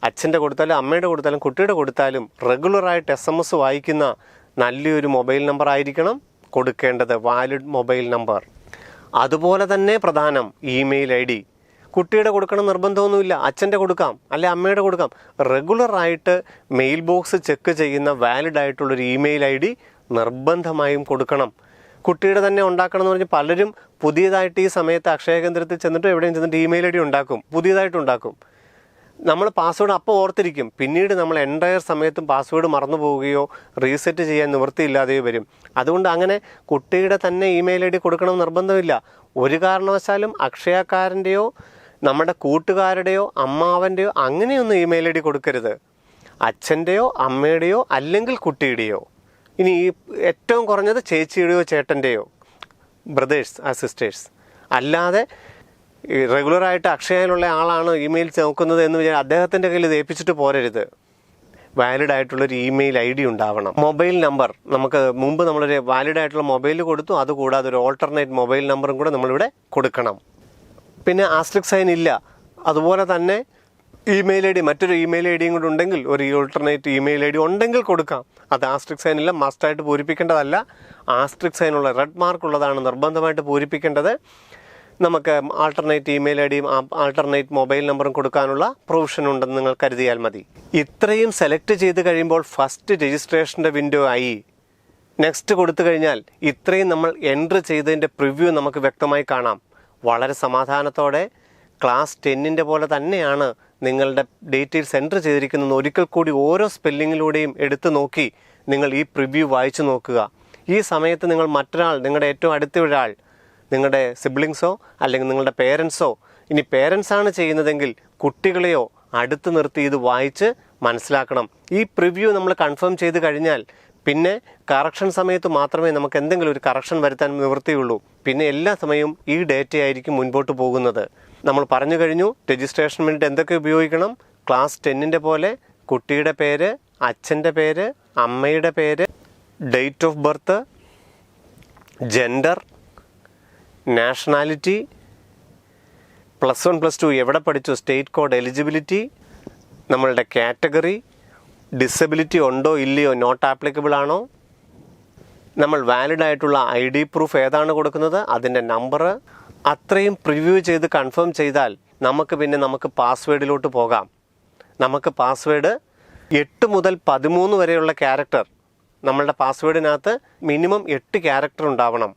[SPEAKER 1] അച്ഛൻ്റെ കൊടുത്താലും അമ്മയുടെ കൊടുത്താലും കുട്ടിയുടെ കൊടുത്താലും റെഗുലറായിട്ട് SMS വായിക്കുന്ന നല്ലൊരു മൊബൈൽ നമ്പർ ആയിരിക്കണം കൊടുക്കേണ്ടത്, വാലിഡ് മൊബൈൽ നമ്പർ. അതുപോലെ തന്നെ പ്രധാനം ഇമെയിൽ ID. കുട്ടിയുടെ കൊടുക്കണം നിർബന്ധമൊന്നുമില്ല, അച്ഛൻ്റെ കൊടുക്കാം, അല്ലെ അമ്മയുടെ കൊടുക്കാം. റെഗുലറായിട്ട് മെയിൽ ബോക്സ് ചെക്ക് ചെയ്യുന്ന വാലിഡ് ആയിട്ടുള്ളൊരു ഇമെയിൽ ID നിർബന്ധമായും കൊടുക്കണം. കുട്ടിയുടെ തന്നെ ഉണ്ടാക്കണം എന്ന് പറഞ്ഞാൽ പലരും പുതിയതായിട്ട് ഈ സമയത്ത് അക്ഷയ കേന്ദ്രത്തിൽ ചെന്നിട്ട് എവിടെയും ചെന്നിട്ട് ഇമെയിൽ ID ഉണ്ടാക്കും, പുതിയതായിട്ട് ഉണ്ടാക്കും. നമ്മൾ പാസ്വേഡ് അപ്പോൾ ഓർത്തിരിക്കും, പിന്നീട് നമ്മൾ എൻ്റയർ സമയത്തും പാസ്വേഡ് മറന്നു പോവുകയോ റീസെറ്റ് ചെയ്യാൻ നിവൃത്തിയില്ലാതെയോ വരും. അതുകൊണ്ട് അങ്ങനെ കുട്ടിയുടെ തന്നെ ഇമെയിൽ ID കൊടുക്കണം നിർബന്ധമില്ല. ഒരു കാരണവശാലും അക്ഷയക്കാരൻ്റെയോ നമ്മുടെ കൂട്ടുകാരുടെയോ അമ്മാവൻ്റെയോ അങ്ങനെയൊന്നും ഇമെയിൽ ID കൊടുക്കരുത്. അച്ഛൻ്റെയോ അമ്മയുടെയോ അല്ലെങ്കിൽ കുട്ടിയുടെയോ, ഇനി ഈ ഏറ്റവും കുറഞ്ഞത് ചേച്ചിയുടെയോ ചേട്ടൻ്റെയോ, ബ്രദേഴ്സ് ആ സിസ്റ്റേഴ്സ്. അല്ലാതെ റെഗുലറായിട്ട് അക്ഷയയിലുള്ള ആളാണ് ഇമെയിൽ നോക്കുന്നത് എന്ന് വിചാരിച്ച് അദ്ദേഹത്തിൻ്റെ കയ്യിൽ ഇത് ഏൽപ്പിച്ചിട്ട് പോരരുത്. വാലിഡ് ആയിട്ടുള്ളൊരു ഇമെയിൽ ID ഉണ്ടാവണം. മൊബൈൽ നമ്പർ നമുക്ക് മുമ്പ് നമ്മളൊരു വാലിഡ് ആയിട്ടുള്ള മൊബൈൽ കൊടുത്തു, അതുകൂടാതെ ഒരു ഓൾട്ടർനേറ്റ് മൊബൈൽ നമ്പറും കൂടെ നമ്മളിവിടെ കൊടുക്കണം. പിന്നെ ആസ്ട്രിക് സൈൻ ഇല്ല. അതുപോലെ തന്നെ ഇമെയിൽ ID, മറ്റൊരു ഇമെയിൽ IDയും കൂടെ ഉണ്ടെങ്കിൽ ഒരു ഓൾട്ടർനേറ്റ് ഇമെയിൽ ID ഉണ്ടെങ്കിൽ കൊടുക്കാം. അത് ആസ്ട്രിക് സൈൻ ഇല്ല, മസ്റ്റായിട്ട് പൂരിപ്പിക്കേണ്ടതല്ല. ആസ്ട്രിക് സൈനുള്ള റെഡ് മാർക്ക് ഉള്ളതാണ് നിർബന്ധമായിട്ട് പൂരിപ്പിക്കേണ്ടത്. നമുക്ക് ആൾട്ടർനേറ്റ് ഇമെയിൽ IDയും ആൾട്ടർനേറ്റ് മൊബൈൽ നമ്പറും കൊടുക്കാനുള്ള പ്രൊവിഷൻ ഉണ്ടെന്ന് നിങ്ങൾ കരുതിയാൽ മതി. ഇത്രയും സെലക്ട് ചെയ്ത് കഴിയുമ്പോൾ ഫസ്റ്റ് രജിസ്ട്രേഷൻ്റെ വിൻഡോ ആയി. നെക്സ്റ്റ് കൊടുത്തു കഴിഞ്ഞാൽ ഇത്രയും നമ്മൾ എൻട്രി ചെയ്തതിൻ്റെ പ്രിവ്യൂ നമുക്ക് വ്യക്തമായി കാണാം. വളരെ സമാധാനത്തോടെ ക്ലാസ് 10ൻ്റെ പോലെ തന്നെയാണ് നിങ്ങളുടെ ഡീറ്റെയിൽസ് എൻട്രി ചെയ്തിരിക്കുന്നത്. ഒരിക്കൽ കൂടി ഓരോ സ്പെല്ലിങ്ങിലൂടെയും എടുത്തു നോക്കി നിങ്ങൾ ഈ പ്രിവ്യൂ വായിച്ചു നോക്കുക. ഈ സമയത്ത് നിങ്ങൾ മറ്റൊരാൾ, നിങ്ങളുടെ ഏറ്റവും അടുത്ത ഒരാൾ, നിങ്ങളുടെ സിബ്ലിങ്സോ അല്ലെങ്കിൽ നിങ്ങളുടെ പേരൻസോ, ഇനി പേരൻസാണ് ചെയ്യുന്നതെങ്കിൽ കുട്ടികളെയോ അടുത്ത് നിർത്തി ഇത് വായിച്ച് മനസ്സിലാക്കണം. ഈ പ്രിവ്യൂ നമ്മൾ കൺഫേം ചെയ്ത് കഴിഞ്ഞാൽ പിന്നെ കറക്ഷൻ സമയത്ത് മാത്രമേ നമുക്ക് എന്തെങ്കിലും ഒരു കറക്ഷൻ വരുത്താൻ നിവൃത്തിയുള്ളൂ. പിന്നെ എല്ലാ സമയവും ഈ ഡേറ്റ ആയിരിക്കും മുൻപോട്ട് പോകുന്നത്. നമ്മൾ പറഞ്ഞു കഴിഞ്ഞു രജിസ്ട്രേഷൻ വേണ്ടിയിട്ട് എന്തൊക്കെ ഉപയോഗിക്കണം. ക്ലാസ് 10ൻ്റെ പോലെ കുട്ടിയുടെ പേര്, അച്ഛൻ്റെ പേര്, അമ്മയുടെ പേര്, date of birth, gender, nationality, +1 +2 എവിടെ പഠിച്ചു, സ്റ്റേറ്റ് കോഡ് എലിജിബിലിറ്റി, നമ്മളുടെ കാറ്റഗറി, ഡിസബിലിറ്റി ഉണ്ടോ ഇല്ലയോ, നോട്ട് ആപ്ലിക്കബിൾ ആണോ, നമ്മൾ വാലിഡ് ആയിട്ടുള്ള ID പ്രൂഫ് ഏതാണ് കൊടുക്കുന്നത്, അതിൻ്റെ നമ്പർ. അത്രയും പ്രിവ്യൂ ചെയ്ത് കൺഫേം ചെയ്താൽ നമുക്ക് പാസ്വേഡിലോട്ട് പോകാം. നമുക്ക് പാസ്വേഡ് 8 മുതൽ 13 വരെയുള്ള ക്യാരക്ടർ, നമ്മളുടെ പാസ്വേഡിനകത്ത് മിനിമം 8 ക്യാരക്ടർ ഉണ്ടാവണം.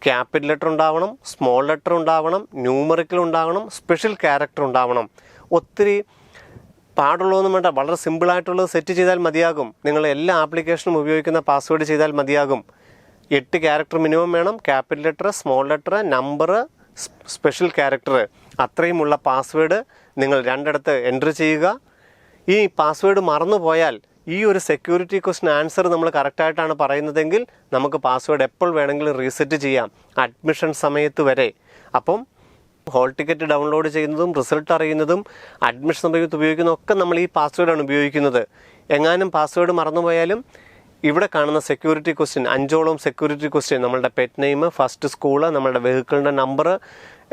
[SPEAKER 1] ക്യാപിറ്റൽ ലെറ്റർ ഉണ്ടാവണം, സ്മോൾ ലെറ്റർ ഉണ്ടാവണം, ന്യൂമറിക്കൽ ഉണ്ടാവണം, സ്പെഷ്യൽ ക്യാരക്ടർ ഉണ്ടാവണം. ഒത്തിരി പാടുള്ളതൊന്നും വേണ്ട, വളരെ സിമ്പിളായിട്ടുള്ളത് സെറ്റ് ചെയ്താൽ മതിയാകും. നിങ്ങൾ എല്ലാ ആപ്ലിക്കേഷനും ഉപയോഗിക്കുന്ന പാസ്വേഡ് ചെയ്താൽ മതിയാകും. 8 ക്യാരക്ടർ മിനിമം വേണം. Capital letter, small letter, number, special character, അത്രയുമുള്ള പാസ്വേഡ് നിങ്ങൾ 2 എൻട്രി ചെയ്യുക. ഈ പാസ്വേഡ് മറന്നു പോയാൽ ഈ ഒരു സെക്യൂരിറ്റി ക്വസ്റ്റ്യൻ ആൻസർ നമ്മൾ കറക്റ്റായിട്ടാണ് പറയുന്നതെങ്കിൽ നമുക്ക് പാസ്വേഡ് എപ്പോൾ വേണമെങ്കിലും റീസെറ്റ് ചെയ്യാം, അഡ്മിഷൻ സമയത്ത് വരെ. അപ്പം ഹോൾ ടിക്കറ്റ് ഡൗൺലോഡ് ചെയ്യുന്നതും റിസൾട്ട് അറിയുന്നതും അഡ്മിഷൻ സമയത്ത് ഉപയോഗിക്കുന്നതും ഒക്കെ നമ്മൾ ഈ പാസ്വേഡാണ് ഉപയോഗിക്കുന്നത്. എങ്ങാനും പാസ്വേഡ് മറന്നുപോയാലും ഇവിടെ കാണുന്ന സെക്യൂരിറ്റി ക്വസ്റ്റ്യൻ, 5ഓളം സെക്യൂരിറ്റി ക്വസ്റ്റ്യൻ, നമ്മളുടെ പെറ്റ് നെയിം, ഫസ്റ്റ് സ്കൂള്, നമ്മളുടെ വെഹിക്കിളിൻ്റെ നമ്പർ,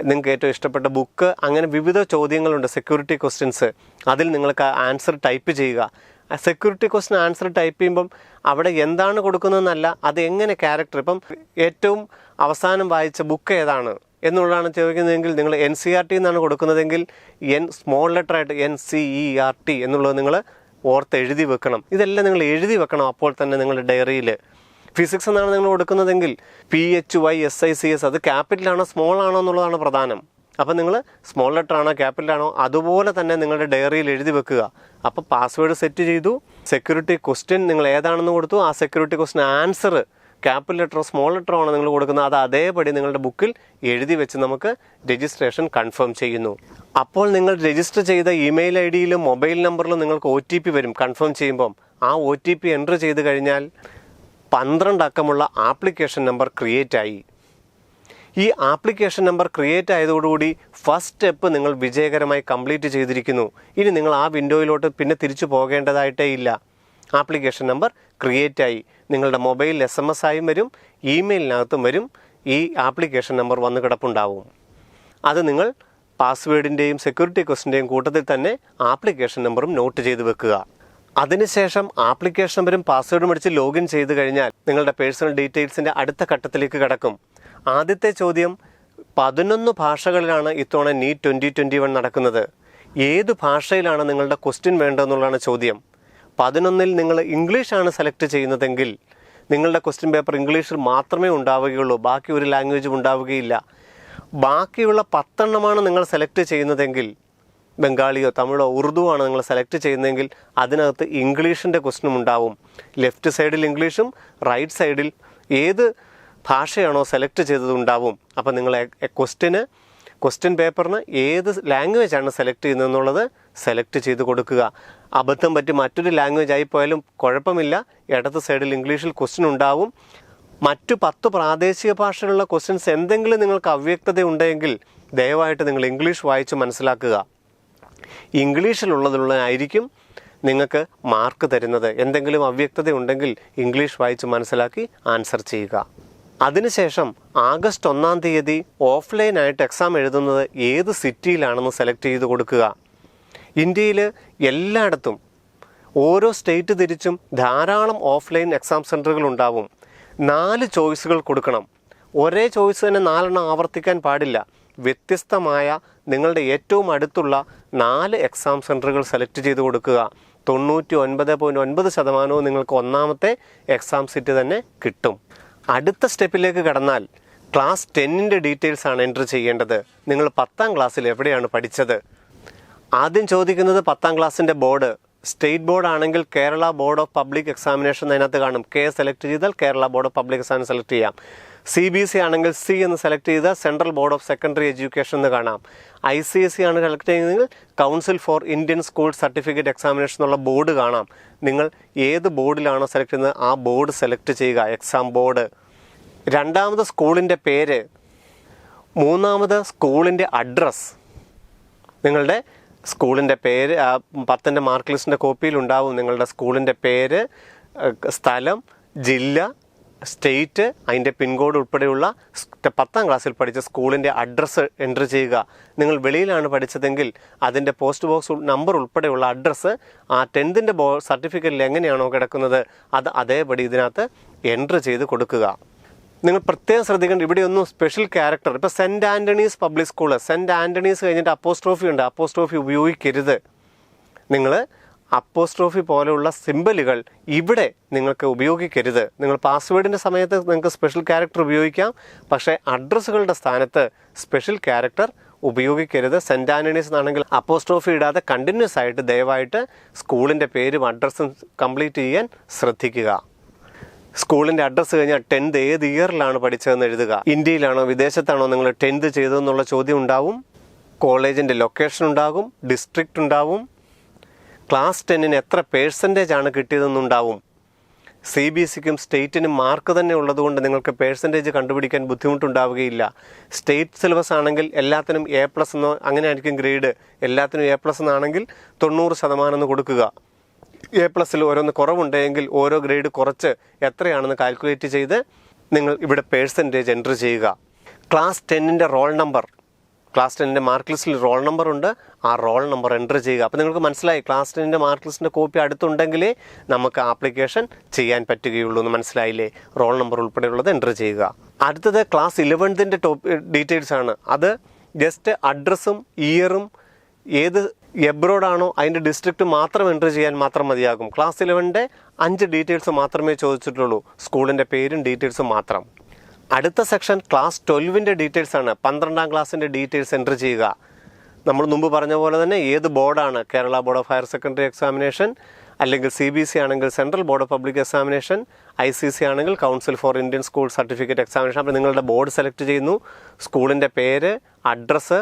[SPEAKER 1] നിങ്ങൾക്ക് ഏറ്റവും ഇഷ്ടപ്പെട്ട ബുക്ക്, അങ്ങനെ വിവിധ ചോദ്യങ്ങളുണ്ട് സെക്യൂരിറ്റി ക്വസ്റ്റ്യൻസ്. അതിൽ നിങ്ങൾക്ക് ആൻസർ ടൈപ്പ് ചെയ്യുക. സെക്യൂരിറ്റി ക്വസ്റ്റ്യൻ ആൻസർ ടൈപ്പ് ചെയ്യുമ്പം അവിടെ എന്താണ് കൊടുക്കുന്നതെന്നല്ല, അത് എങ്ങനെ ക്യാരക്ടർ, ഇപ്പം ഏറ്റവും അവസാനം വായിച്ച ബുക്ക് ഏതാണ് എന്നുള്ളതാണ് ചോദിക്കുന്നതെങ്കിൽ നിങ്ങൾ NCERT എന്നാണ് കൊടുക്കുന്നതെങ്കിൽ സ്മോൾ ലെറ്റർ ആയിട്ട് NCERT എന്നുള്ളത് നിങ്ങൾ ഓർത്ത് എഴുതി വെക്കണം. ഇതെല്ലാം നിങ്ങൾ എഴുതി വെക്കണം അപ്പോൾ തന്നെ നിങ്ങളുടെ ഡയറിയിൽ. ഫിസിക്സ് എന്നാണ് നിങ്ങൾ കൊടുക്കുന്നതെങ്കിൽ PHYSICS അത് ക്യാപിറ്റലാണോ സ്മോൾ ആണോ എന്നുള്ളതാണ് പ്രധാനം. അപ്പം നിങ്ങൾ സ്മോൾ ലെറ്റർ ആണോ ക്യാപിറ്റലാണോ അതുപോലെ തന്നെ നിങ്ങളുടെ ഡയറിയിൽ എഴുതി വെക്കുക. അപ്പോൾ പാസ്വേഡ് സെറ്റ് ചെയ്തു, സെക്യൂരിറ്റി ക്വസ്റ്റ്യൻ നിങ്ങൾ ഏതാണെന്ന് കൊടുത്തു, ആ സെക്യൂരിറ്റി ക്വസ്റ്റ്യൻ ആൻസർ ക്യാപിറ്റൽ ലെറ്ററോ സ്മോൾ ലെറ്ററോ ആണ് നിങ്ങൾ കൊടുക്കുന്നത്, അത് അതേപടി നിങ്ങളുടെ ബുക്കിൽ എഴുതി വെച്ച് നമുക്ക് രജിസ്ട്രേഷൻ കൺഫേം ചെയ്യുന്നു. അപ്പോൾ നിങ്ങൾ രജിസ്റ്റർ ചെയ്ത ഇമെയിൽ ID-യിലും മൊബൈൽ നമ്പറിലും നിങ്ങൾക്ക് OTP വരും. കൺഫേം ചെയ്യുമ്പം ആ OTP എൻ്റർ ചെയ്ത് കഴിഞ്ഞാൽ 12 അക്കമുള്ള ആപ്ലിക്കേഷൻ നമ്പർ ക്രിയേറ്റ് ആയി. ഈ ആപ്ലിക്കേഷൻ നമ്പർ ക്രിയേറ്റ് ആയതോടുകൂടി ഫസ്റ്റ് സ്റ്റെപ്പ് നിങ്ങൾ വിജയകരമായി കംപ്ലീറ്റ് ചെയ്തിരിക്കുന്നു. ഇനി നിങ്ങൾ ആ വിൻഡോയിലോട്ട് പിന്നെ തിരിച്ചു പോകേണ്ടതായിട്ടേ ഇല്ല. ആപ്ലിക്കേഷൻ നമ്പർ ക്രിയേറ്റ് ആയി. നിങ്ങളുടെ മൊബൈൽ SMS ആയും വരും, ഇമെയിലിനകത്തും വരും. ഈ ആപ്ലിക്കേഷൻ നമ്പർ വന്ന് കിടപ്പുണ്ടാവും. അത് നിങ്ങൾ പാസ്വേഡിൻ്റെയും സെക്യൂരിറ്റി ക്വസ്റ്റിൻ്റെയും കൂട്ടത്തിൽ തന്നെ ആപ്ലിക്കേഷൻ നമ്പറും നോട്ട് ചെയ്ത് വെക്കുക. അതിനുശേഷം ആപ്ലിക്കേഷൻ നമ്പറും പാസ്വേഡും അടിച്ച് ലോഗിൻ ചെയ്ത് കഴിഞ്ഞാൽ നിങ്ങളുടെ പേഴ്സണൽ ഡീറ്റെയിൽസിൻ്റെ അടുത്ത ഘട്ടത്തിലേക്ക് കിടക്കും. ആദ്യത്തെ ചോദ്യം 11 ഭാഷകളിലാണ് ഇത്തവണ NEET 2021 നടക്കുന്നത്. ഏത് ഭാഷയിലാണ് നിങ്ങളുടെ ക്വസ്റ്റ്യൻ വേണ്ടതെന്നുള്ളതാണ് ചോദ്യം. 11-ൽ നിങ്ങൾ ഇംഗ്ലീഷാണ് സെലക്ട് ചെയ്യുന്നതെങ്കിൽ നിങ്ങളുടെ ക്വസ്റ്റ്യൻ പേപ്പർ ഇംഗ്ലീഷിൽ മാത്രമേ ഉണ്ടാവുകയുള്ളൂ, ബാക്കി ഒരു ലാംഗ്വേജും ഉണ്ടാവുകയില്ല. ബാക്കിയുള്ള 10 നിങ്ങൾ സെലക്ട് ചെയ്യുന്നതെങ്കിൽ ബംഗാളിയോ തമിഴോ ഉറുദു ആണ് നിങ്ങൾ സെലക്ട് ചെയ്യുന്നതെങ്കിൽ അതിനകത്ത് ഇംഗ്ലീഷിൻ്റെ ക്വസ്റ്റ്യനും ഉണ്ടാവും. ലെഫ്റ്റ് സൈഡിൽ ഇംഗ്ലീഷും റൈറ്റ് സൈഡിൽ ഏത് ഭാഷയാണോ സെലക്ട് ചെയ്തതുണ്ടാവും. അപ്പോൾ നിങ്ങൾ ക്വസ്റ്റ്യൻ പേപ്പറിന് ഏത് ലാംഗ്വേജാണ് സെലക്ട് ചെയ്യുന്നതെന്നുള്ളത് സെലക്ട് ചെയ്ത് കൊടുക്കുക. അബദ്ധം പറ്റി മറ്റൊരു ലാംഗ്വേജ് ആയിപ്പോയാലും കുഴപ്പമില്ല, ഇടത് സൈഡിൽ ഇംഗ്ലീഷിൽ ക്വസ്റ്റ്യൻ ഉണ്ടാവും. മറ്റു 10 പ്രാദേശിക ഭാഷയിലുള്ള ക്വസ്റ്റ്യൻസ് എന്തെങ്കിലും നിങ്ങൾക്ക് അവ്യക്തത ഉണ്ടെങ്കിൽ ദയവായിട്ട് നിങ്ങൾ ഇംഗ്ലീഷ് വായിച്ച് മനസ്സിലാക്കുക. ഇംഗ്ലീഷിലുള്ളതായിരിക്കും നിങ്ങൾക്ക് മാർക്ക് തരുന്നത്. എന്തെങ്കിലും അവ്യക്തത ഉണ്ടെങ്കിൽ ഇംഗ്ലീഷ് വായിച്ച് മനസ്സിലാക്കി ആൻസർ ചെയ്യുക. അതിനുശേഷം ആഗസ്റ്റ് 1-ാം തീയതി ഓഫ്ലൈനായിട്ട് എക്സാം എഴുതുന്നത് ഏത് സിറ്റിയിലാണെന്ന് സെലക്ട് ചെയ്ത് കൊടുക്കുക. ഇന്ത്യയിൽ എല്ലായിടത്തും ഓരോ സ്റ്റേറ്റ് തിരിച്ചും ധാരാളം ഓഫ്ലൈൻ എക്സാം സെൻറ്ററുകൾ ഉണ്ടാവും. 4 ചോയ്സുകൾ കൊടുക്കണം. ഒരേ ചോയ്സ് തന്നെ 4 ആവർത്തിക്കാൻ പാടില്ല. വ്യത്യസ്തമായ നിങ്ങളുടെ ഏറ്റവും അടുത്തുള്ള 4 എക്സാം സെൻറ്ററുകൾ സെലക്ട് ചെയ്ത് കൊടുക്കുക. 99.9% നിങ്ങൾക്ക് 1-ാമത്തെ എക്സാം സീറ്റ് തന്നെ കിട്ടും. അടുത്ത സ്റ്റെപ്പിലേക്ക് കടന്നാൽ ക്ലാസ് 10ൻ്റെ ഡീറ്റെയിൽസ് ആണ് എൻ്റർ ചെയ്യേണ്ടത്. നിങ്ങൾ 10ാം ക്ലാസ്സിൽ എവിടെയാണ് പഠിച്ചത്? ആദ്യം ചോദിക്കുന്നത് 10ാം ക്ലാസ്സിൻ്റെ ബോർഡ്. സ്റ്റേറ്റ് ബോർഡ് ആണെങ്കിൽ Kerala board of public examination അതിനകത്ത് കാണും. സെലക്ട് ചെയ്താൽ Kerala board of public examination select ചെയ്യാം. CBSE ആണെങ്കിൽ C എന്ന് സെലക്ട് ചെയ്താൽ central board of secondary education എന്ന് കാണാം. ICSE ആണ് സെലക്ട് ചെയ്യുന്നതെങ്കിൽ council for Indian school certificate examination എന്നുള്ള ബോർഡ് കാണാം. നിങ്ങൾ ഏത് ബോർഡിലാണോ സെലക്ട് ചെയ്യുന്നത് ആ ബോർഡ് സെലക്ട് ചെയ്യുക, എക്സാം ബോർഡ്. 2ാമത് സ്കൂളിൻ്റെ പേര്. 3ാമത് സ്കൂളിൻ്റെ അഡ്രസ്സ്. നിങ്ങളുടെ സ്കൂളിൻ്റെ പേര് 10ൻ്റെ മാർക്ക് ലിസ്റ്റിൻ്റെ കോപ്പിയിൽ ഉണ്ടാവും. നിങ്ങളുടെ സ്കൂളിൻ്റെ പേര്, സ്ഥലം, ജില്ല, സ്റ്റേറ്റ്, അതിൻ്റെ പിൻകോഡ് ഉൾപ്പെടെയുള്ള 10ാം ക്ലാസ്സിൽ പഠിച്ച സ്കൂളിൻ്റെ അഡ്രസ്സ് എൻ്റർ ചെയ്യുക. നിങ്ങൾ വെളിയിലാണ് പഠിച്ചതെങ്കിൽ അതിൻ്റെ പോസ്റ്റ് ബോക്സ് നമ്പർ ഉൾപ്പെടെയുള്ള അഡ്രസ്സ് ആ 10ൻ്റെ സർട്ടിഫിക്കറ്റിൽ എങ്ങനെയാണോ കിടക്കുന്നത് അത് അതേപടി ഇതിനകത്ത് എൻ്റർ ചെയ്ത് കൊടുക്കുക. നിങ്ങൾ പ്രത്യേകം ശ്രദ്ധിക്കേണ്ട ഇവിടെയൊന്നും സ്പെഷ്യൽ ക്യാരക്ടർ, ഇപ്പോൾ cent Antony's public school, cent Antony's കഴിഞ്ഞിട്ട് അപ്പോസ്ട്രോഫി ഉണ്ട്, അപ്പോസ്ട്രോഫി ഉപയോഗിക്കരുത്. നിങ്ങൾ അപ്പോസ്ട്രോഫി പോലെയുള്ള സിമ്പലുകൾ ഇവിടെ നിങ്ങൾക്ക് ഉപയോഗിക്കരുത്. നിങ്ങൾ പാസ്വേഡിൻ്റെ സമയത്ത് നിങ്ങൾക്ക് സ്പെഷ്യൽ ക്യാരക്ടർ ഉപയോഗിക്കാം, പക്ഷേ അഡ്രസ്സുകളുടെ സ്ഥാനത്ത് സ്പെഷ്യൽ ക്യാരക്ടർ ഉപയോഗിക്കരുത്. സെൻറ്റ് ആൻ്റണീസ് എന്നാണെങ്കിൽ അപ്പോസ്ട്രോഫി ഇടാതെ കണ്ടിന്യൂസ് ആയിട്ട് ദയവായിട്ട് സ്കൂളിൻ്റെ പേരും അഡ്രസ്സും കംപ്ലീറ്റ് ചെയ്യാൻ ശ്രദ്ധിക്കുക. സ്കൂളിൻ്റെ അഡ്രസ്സ് കഴിഞ്ഞാൽ 10th ഏത് ഇയറിലാണ് പഠിച്ചതെന്ന് എഴുതുക. ഇന്ത്യയിലാണോ വിദേശത്താണോ നിങ്ങൾ 10th ചെയ്തതെന്നുള്ള ചോദ്യം ഉണ്ടാവും. കോളേജിൻ്റെ ലൊക്കേഷൻ ഉണ്ടാകും, ഡിസ്ട്രിക്റ്റ് ഉണ്ടാവും, ക്ലാസ് 10ന് എത്ര % ആണ് കിട്ടിയതെന്നുണ്ടാവും. CBSEക്കും സ്റ്റേറ്റിനും മാർക്ക് തന്നെ ഉള്ളതുകൊണ്ട് നിങ്ങൾക്ക് പേഴ്സൻറ്റേജ് കണ്ടുപിടിക്കാൻ ബുദ്ധിമുട്ടുണ്ടാവുകയില്ല. സ്റ്റേറ്റ് സിലബസ് ആണെങ്കിൽ എല്ലാത്തിനും A+ എന്നോ അങ്ങനെ ആയിരിക്കും ഗ്രേഡ്. എല്ലാത്തിനും A+ എന്നാണെങ്കിൽ 90% എന്ന് കൊടുക്കുക. A+ൽ ഓരോന്ന് കുറവുണ്ടെങ്കിൽ ഓരോ ഗ്രേഡ് കുറച്ച് എത്രയാണെന്ന് കാൽക്കുലേറ്റ് ചെയ്ത് നിങ്ങൾ ഇവിടെ പേഴ്സൻറ്റേജ് എൻറ്റർ ചെയ്യുക. ക്ലാസ് 10ൻ്റെ റോൾ നമ്പർ, ക്ലാസ് 10ൻ്റെ മാർക്ക് ലിസ്റ്റിൽ റോൾ നമ്പർ ഉണ്ട്, ആ റോൾ നമ്പർ എൻറ്റർ ചെയ്യുക. അപ്പോൾ നിങ്ങൾക്ക് മനസ്സിലായി ക്ലാസ് 10ൻ്റെ മാർക്ക് ലിസ്റ്റിൻ്റെ കോപ്പി അടുത്തുണ്ടെങ്കിലേ നമുക്ക് ആപ്ലിക്കേഷൻ ചെയ്യാൻ പറ്റുകയുള്ളൂ എന്ന് മനസ്സിലായില്ലേ? റോൾ നമ്പർ ഉൾപ്പെടെയുള്ളത് എൻറ്റർ ചെയ്യുക. അടുത്തത് ക്ലാസ് 11ൻ്റെ ഡീറ്റെയിൽസ് ആണ്. അത് ജസ്റ്റ് അഡ്രസ്സും ഇയറും ഏത് എബ്രോഡാണോ അതിൻ്റെ ഡിസ്ട്രിക്റ്റ് മാത്രം എൻറ്റർ ചെയ്യാൻ മാത്രം മതിയാകും. ക്ലാസ് 11ൻ്റെ 5 ഡീറ്റെയിൽസ് മാത്രമേ ചോദിച്ചിട്ടുള്ളൂ, സ്കൂളിൻ്റെ പേരും ഡീറ്റെയിൽസും മാത്രം. അടുത്ത സെക്ഷൻ ക്ലാസ് 12ൻ്റെ ഡീറ്റെയിൽസ് ആണ്. 12ാം ക്ലാസ്സിൻ്റെ ഡീറ്റെയിൽസ് എൻറ്റർ ചെയ്യുക. നമ്മൾ മുമ്പ് പറഞ്ഞ പോലെ തന്നെ ഏത് ബോർഡാണ്, Kerala board of higher secondary examination, അല്ലെങ്കിൽ CBSE ആണെങ്കിൽ central board of public examination, ICC ആണെങ്കിൽ council for Indian school certificate examination. അപ്പോൾ നിങ്ങളുടെ ബോർഡ് സെലക്ട് ചെയ്യുന്നു, സ്കൂളിൻ്റെ പേര്, അഡ്രസ്സ്,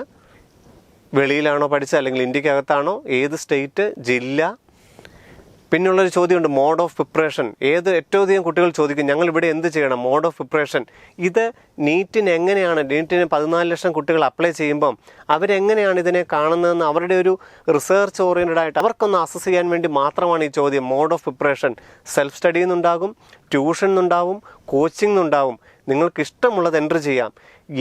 [SPEAKER 1] വെളിയിലാണോ പഠിച്ചത് അല്ലെങ്കിൽ ഇന്ത്യക്കകത്താണോ, ഏത് സ്റ്റേറ്റ്, ജില്ല. പിന്നുള്ളൊരു ചോദ്യമുണ്ട് മോഡ് ഓഫ് പ്രിപ്പറേഷൻ. ഏറ്റവും അധികം കുട്ടികൾ ചോദിക്കും ഞങ്ങൾ ഇവിടെ എന്ത് ചെയ്യണം, മോഡ് ഓഫ് പ്രിപ്പറേഷൻ. ഇത് നീറ്റിന് എങ്ങനെയാണ്, നീറ്റിന് 14 ലക്ഷം കുട്ടികൾ അപ്ലൈ ചെയ്യുമ്പം അവരെങ്ങനെയാണ് ഇതിനെ കാണുന്നതെന്ന് അവരുടെ ഒരു റിസർച്ച് ഓറിയൻറ്റഡ് ആയിട്ട് അവർക്കൊന്ന് അസസ് ചെയ്യാൻ വേണ്ടി മാത്രമാണ് ഈ ചോദ്യം. മോഡ് ഓഫ് പ്രിപ്പറേഷൻ സെൽഫ് സ്റ്റഡിയിൽ നിന്നുണ്ടാകും, ട്യൂഷൻ നിന്നുണ്ടാവും, കോച്ചിങ് നിന്നുണ്ടാവും. നിങ്ങൾക്ക് ഇഷ്ടമുള്ളത് എൻറ്റർ ചെയ്യാം.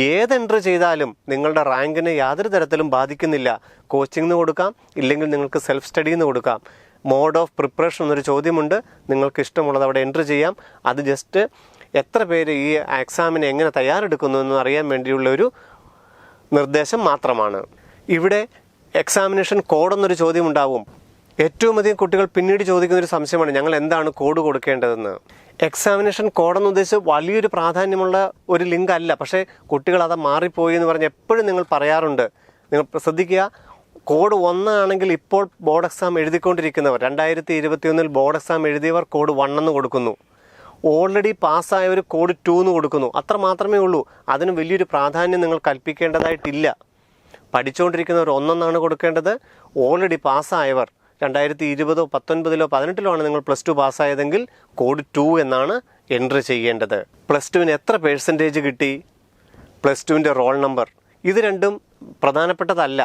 [SPEAKER 1] ഏത് എൻറ്റർ ചെയ്താലും നിങ്ങളുടെ റാങ്കിനെ യാതൊരു തരത്തിലും ബാധിക്കുന്നില്ല. കോച്ചിങ്ങിന് കൊടുക്കാം, ഇല്ലെങ്കിൽ നിങ്ങൾക്ക് സെൽഫ് സ്റ്റഡിന്ന് കൊടുക്കാം. മോഡ് ഓഫ് പ്രിപ്പറേഷൻ എന്നൊരു ചോദ്യമുണ്ട്, നിങ്ങൾക്ക് ഇഷ്ടമുള്ളത് അവിടെ എൻറ്റർ ചെയ്യാം. അത് ജസ്റ്റ് എത്ര പേര് ഈ എക്സാമിന് എങ്ങനെ തയ്യാറെടുക്കുന്നു എന്ന് അറിയാൻ വേണ്ടിയുള്ള ഒരു നിർദ്ദേശം മാത്രമാണ്. ഇവിടെ എക്സാമിനേഷൻ കോഡ് എന്നൊരു ചോദ്യം ഉണ്ടാവും. ഏറ്റവും അധികം കുട്ടികൾ പിന്നീട് ചോദിക്കുന്നൊരു സംശയമാണ് ഞങ്ങൾ എന്താണ് കോഡ് കൊടുക്കേണ്ടതെന്ന്. എക്സാമിനേഷൻ കോഡെന്ന് ഉദ്ദേശിച്ച് വലിയൊരു പ്രാധാന്യമുള്ള ഒരു ലിങ്ക് അല്ല, പക്ഷേ കുട്ടികൾ അത് മാറിപ്പോയി എന്ന് പറഞ്ഞ് എപ്പോഴും നിങ്ങൾ പറയാറുണ്ട്. നിങ്ങൾ ശ്രദ്ധിക്കുക, കോഡ് 1 ആണെങ്കിൽ ഇപ്പോൾ ബോർഡ് എക്സാം എഴുതിക്കൊണ്ടിരിക്കുന്നവർ 2021 ബോർഡ് എക്സാം എഴുതിയവർ കോഡ് 1 എന്ന് കൊടുക്കുന്നു. ഓൾറെഡി പാസ്സായവർ കോഡ് 2 എന്ന് കൊടുക്കുന്നു. അത്ര മാത്രമേ ഉള്ളൂ. അതിന് വലിയൊരു പ്രാധാന്യം നിങ്ങൾ കൽപ്പിക്കേണ്ടതായിട്ടില്ല. പഠിച്ചുകൊണ്ടിരിക്കുന്നവർ 1 എന്നാണ് കൊടുക്കേണ്ടത്. ഓൾറെഡി പാസ്സായവർ 2020, 19, 18 ആണ് നിങ്ങൾ +2 പാസ്സായതെങ്കിൽ കോഡ് 2 എന്നാണ് എൻട്രി ചെയ്യേണ്ടത്. +2-ന് എത്ര പേഴ്സൻറ്റേജ് കിട്ടി, +2-ൻ്റെ റോൾ നമ്പർ, ഇത് രണ്ടും പ്രധാനപ്പെട്ടതല്ല.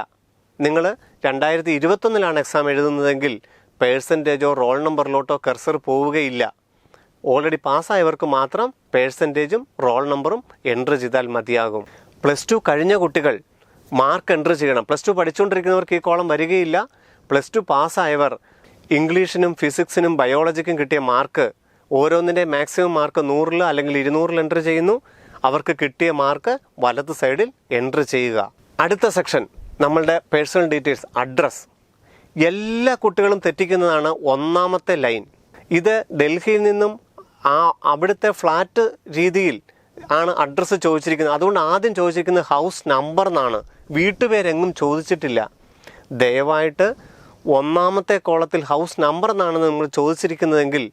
[SPEAKER 1] നിങ്ങൾ 2021 എക്സാം എഴുതുന്നതെങ്കിൽ പേഴ്സൻറ്റേജോ റോൾ നമ്പറിലോട്ടോ കർസർ പോവുകയില്ല. ഓൾറെഡി പാസ്സായവർക്ക് മാത്രം പേഴ്സൻറ്റേജും റോൾ നമ്പറും എൻട്രി ചെയ്താൽ മതിയാകും. +2 കഴിഞ്ഞ കുട്ടികൾ മാർക്ക് എൻട്രി ചെയ്യണം. +2 പഠിച്ചുകൊണ്ടിരിക്കുന്നവർക്ക് ഈ കോളം വരികയില്ല. +2 പാസ്സായവർ ഇംഗ്ലീഷിനും ഫിസിക്സിനും ബയോളജിക്കും കിട്ടിയ മാർക്ക്, ഓരോന്നിൻ്റെ മാക്സിമം മാർക്ക് 100 അല്ലെങ്കിൽ 200 എൻട്രി ചെയ്യുന്നു. അവർക്ക് കിട്ടിയ മാർക്ക് വലത് സൈഡിൽ എൻട്രി ചെയ്യുക. അടുത്ത സെക്ഷൻ നമ്മളുടെ പേഴ്സണൽ ഡീറ്റെയിൽസ്, അഡ്രസ്സ്. എല്ലാ കുട്ടികളും തെറ്റിക്കുന്നതാണ് 1ാമത്തെ ലൈൻ. ഇത് ഡൽഹിയിൽ നിന്നും അവിടുത്തെ ഫ്ലാറ്റ് രീതിയിൽ ആണ് അഡ്രസ്സ് ചോദിച്ചിരിക്കുന്നത്. അതുകൊണ്ട് ആദ്യം ചോദിച്ചിരിക്കുന്നത് ഹൗസ് നമ്പർ എന്നാണ്, വീട്ടുപേരെങ്ങും ചോദിച്ചിട്ടില്ല. ദയവായിട്ട് 1ാമത്തെ കോളത്തിൽ ഹൗസ് നമ്പർ എന്നാണ് നിങ്ങൾ ചോദിച്ചിരിക്കുന്നതെങ്കിൽ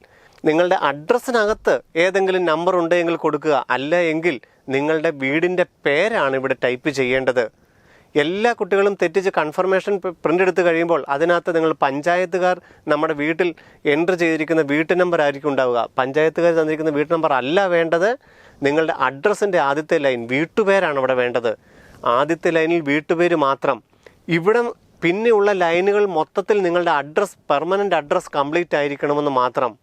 [SPEAKER 1] നിങ്ങളുടെ അഡ്രസ്സിനകത്ത് ഏതെങ്കിലും നമ്പർ ഉണ്ടെങ്കിൽ കൊടുക്കുക. അല്ല എങ്കിൽ നിങ്ങളുടെ വീടിൻ്റെ പേരാണ് ഇവിടെ ടൈപ്പ് ചെയ്യേണ്ടത്. എല്ലാ കുട്ടികളും തെറ്റിച്ച് കൺഫർമേഷൻ പ്രിൻ്റ് എടുത്ത് കഴിയുമ്പോൾ അതിനകത്ത് നിങ്ങൾ പഞ്ചായത്തുകാർ നമ്മുടെ വീട്ടിൽ എൻട്രി ചെയ്തിരിക്കുന്ന വീട്ടു നമ്പർ ആയിരിക്കും ഉണ്ടാവുക. പഞ്ചായത്തുകാർ തന്നിരിക്കുന്ന വീട്ടു നമ്പർ അല്ല വേണ്ടത്. നിങ്ങളുടെ അഡ്രസ്സിൻ്റെ ആദ്യത്തെ ലൈൻ വീട്ടുപേരാണ് ഇവിടെ വേണ്ടത്. ആദ്യത്തെ ലൈനിൽ വീട്ടുപേര് മാത്രം. ഇവിടെ പിന്നെയുള്ള ലൈനുകൾ മൊത്തത്തിൽ നിങ്ങളുടെ അഡ്രസ്സ്, പെർമനൻ്റ് അഡ്രസ്സ് കംപ്ലീറ്റ് ആയിരിക്കണമെന്ന് മാത്രം.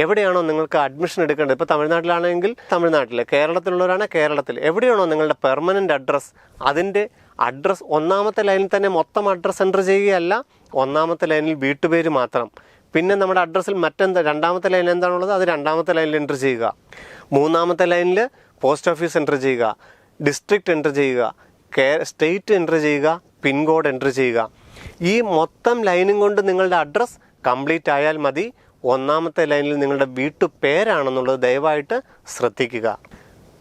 [SPEAKER 1] എവിടെയാണോ നിങ്ങൾക്ക് അഡ്മിഷൻ എടുക്കേണ്ടത്, ഇപ്പോൾ തമിഴ്നാട്ടിലാണെങ്കിൽ തമിഴ്നാട്ടിൽ, കേരളത്തിലുള്ളവരാണ് കേരളത്തിൽ, എവിടെയാണോ നിങ്ങളുടെ പെർമനൻ്റ് അഡ്രസ്സ് അതിൻ്റെ അഡ്രസ്സ് 1ാമത്തെ ലൈനിൽ തന്നെ മൊത്തം അഡ്രസ്സ് എൻ്റർ ചെയ്യുകയല്ല, 1ാമത്തെ ലൈനിൽ വീട്ടുപേര് മാത്രം. പിന്നെ നമ്മുടെ അഡ്രസ്സിൽ മറ്റെന്താ 2ാമത്തെ ലൈനിൽ എന്താണുള്ളത് അത് 2ാമത്തെ ലൈനിൽ എൻ്റർ ചെയ്യുക. 3ാമത്തെ ലൈനിൽ പോസ്റ്റ് ഓഫീസ് എൻ്റർ ചെയ്യുക, ഡിസ്ട്രിക്റ്റ് എൻ്റർ ചെയ്യുക, സ്റ്റേറ്റ് എൻ്റർ ചെയ്യുക, പിൻകോഡ് എൻ്റർ ചെയ്യുക. ഈ മൊത്തം ലൈനും കൊണ്ട് നിങ്ങളുടെ അഡ്രസ്സ് കംപ്ലീറ്റ് ആയാൽ മതി. 1ാമത്തെ ലൈനിൽ നിങ്ങളുടെ വീട്ടുപേരാണെന്നുള്ളത് ദയവായിട്ട് ശ്രദ്ധിക്കുക.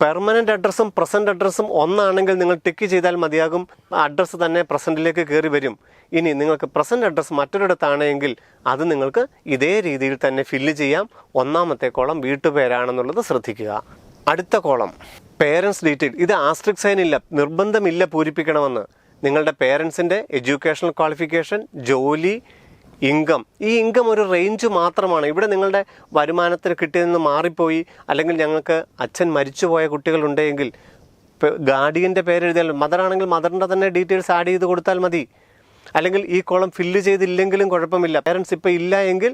[SPEAKER 1] പെർമനൻ്റ് അഡ്രസ്സും പ്രസൻറ്റ് അഡ്രസ്സും ഒന്നാണെങ്കിൽ നിങ്ങൾ ടിക്ക് ചെയ്താൽ മതിയാകും. അഡ്രസ്സ് തന്നെ പ്രസൻറ്റിലേക്ക് കയറി വരും. ഇനി നിങ്ങൾക്ക് പ്രസൻറ്റ് അഡ്രസ്സ് മറ്റൊരിടത്താണെങ്കിൽ അത് നിങ്ങൾക്ക് ഇതേ രീതിയിൽ തന്നെ ഫില്ല് ചെയ്യാം. 1ാമത്തെ കോളം വീട്ടുപേരാണെന്നുള്ളത് ശ്രദ്ധിക്കുക. അടുത്ത കോളം പേരൻസ് ഡീറ്റെയിൽ. ഇത് ആസ്ട്രിക് സൈൻ ഇല്ല, നിർബന്ധമില്ല പൂരിപ്പിക്കണമെന്ന്. നിങ്ങളുടെ പേരൻസിൻ്റെ എഡ്യൂക്കേഷണൽ ക്വാളിഫിക്കേഷൻ, ജോലി, ഇൻകം, ഈ ഇൻകം ഒരു റേഞ്ച് മാത്രമാണ്. ഇവിടെ നിങ്ങളുടെ വരുമാനത്തിന് കിട്ടിയതെന്ന് മാറിപ്പോയി, അല്ലെങ്കിൽ ഞങ്ങൾക്ക് അച്ഛൻ മരിച്ചുപോയ കുട്ടികളുണ്ടെങ്കിൽ ഗാർഡിയൻ്റെ പേര് എഴുതിയാൽ, മദറാണെങ്കിൽ മദറിൻ്റെ തന്നെ ഡീറ്റെയിൽസ് ആഡ് ചെയ്ത് കൊടുത്താൽ മതി. അല്ലെങ്കിൽ ഈ കോളം ഫില്ല് ചെയ്തില്ലെങ്കിലും കുഴപ്പമില്ല. പേരൻസ് ഇപ്പോൾ ഇല്ല എങ്കിൽ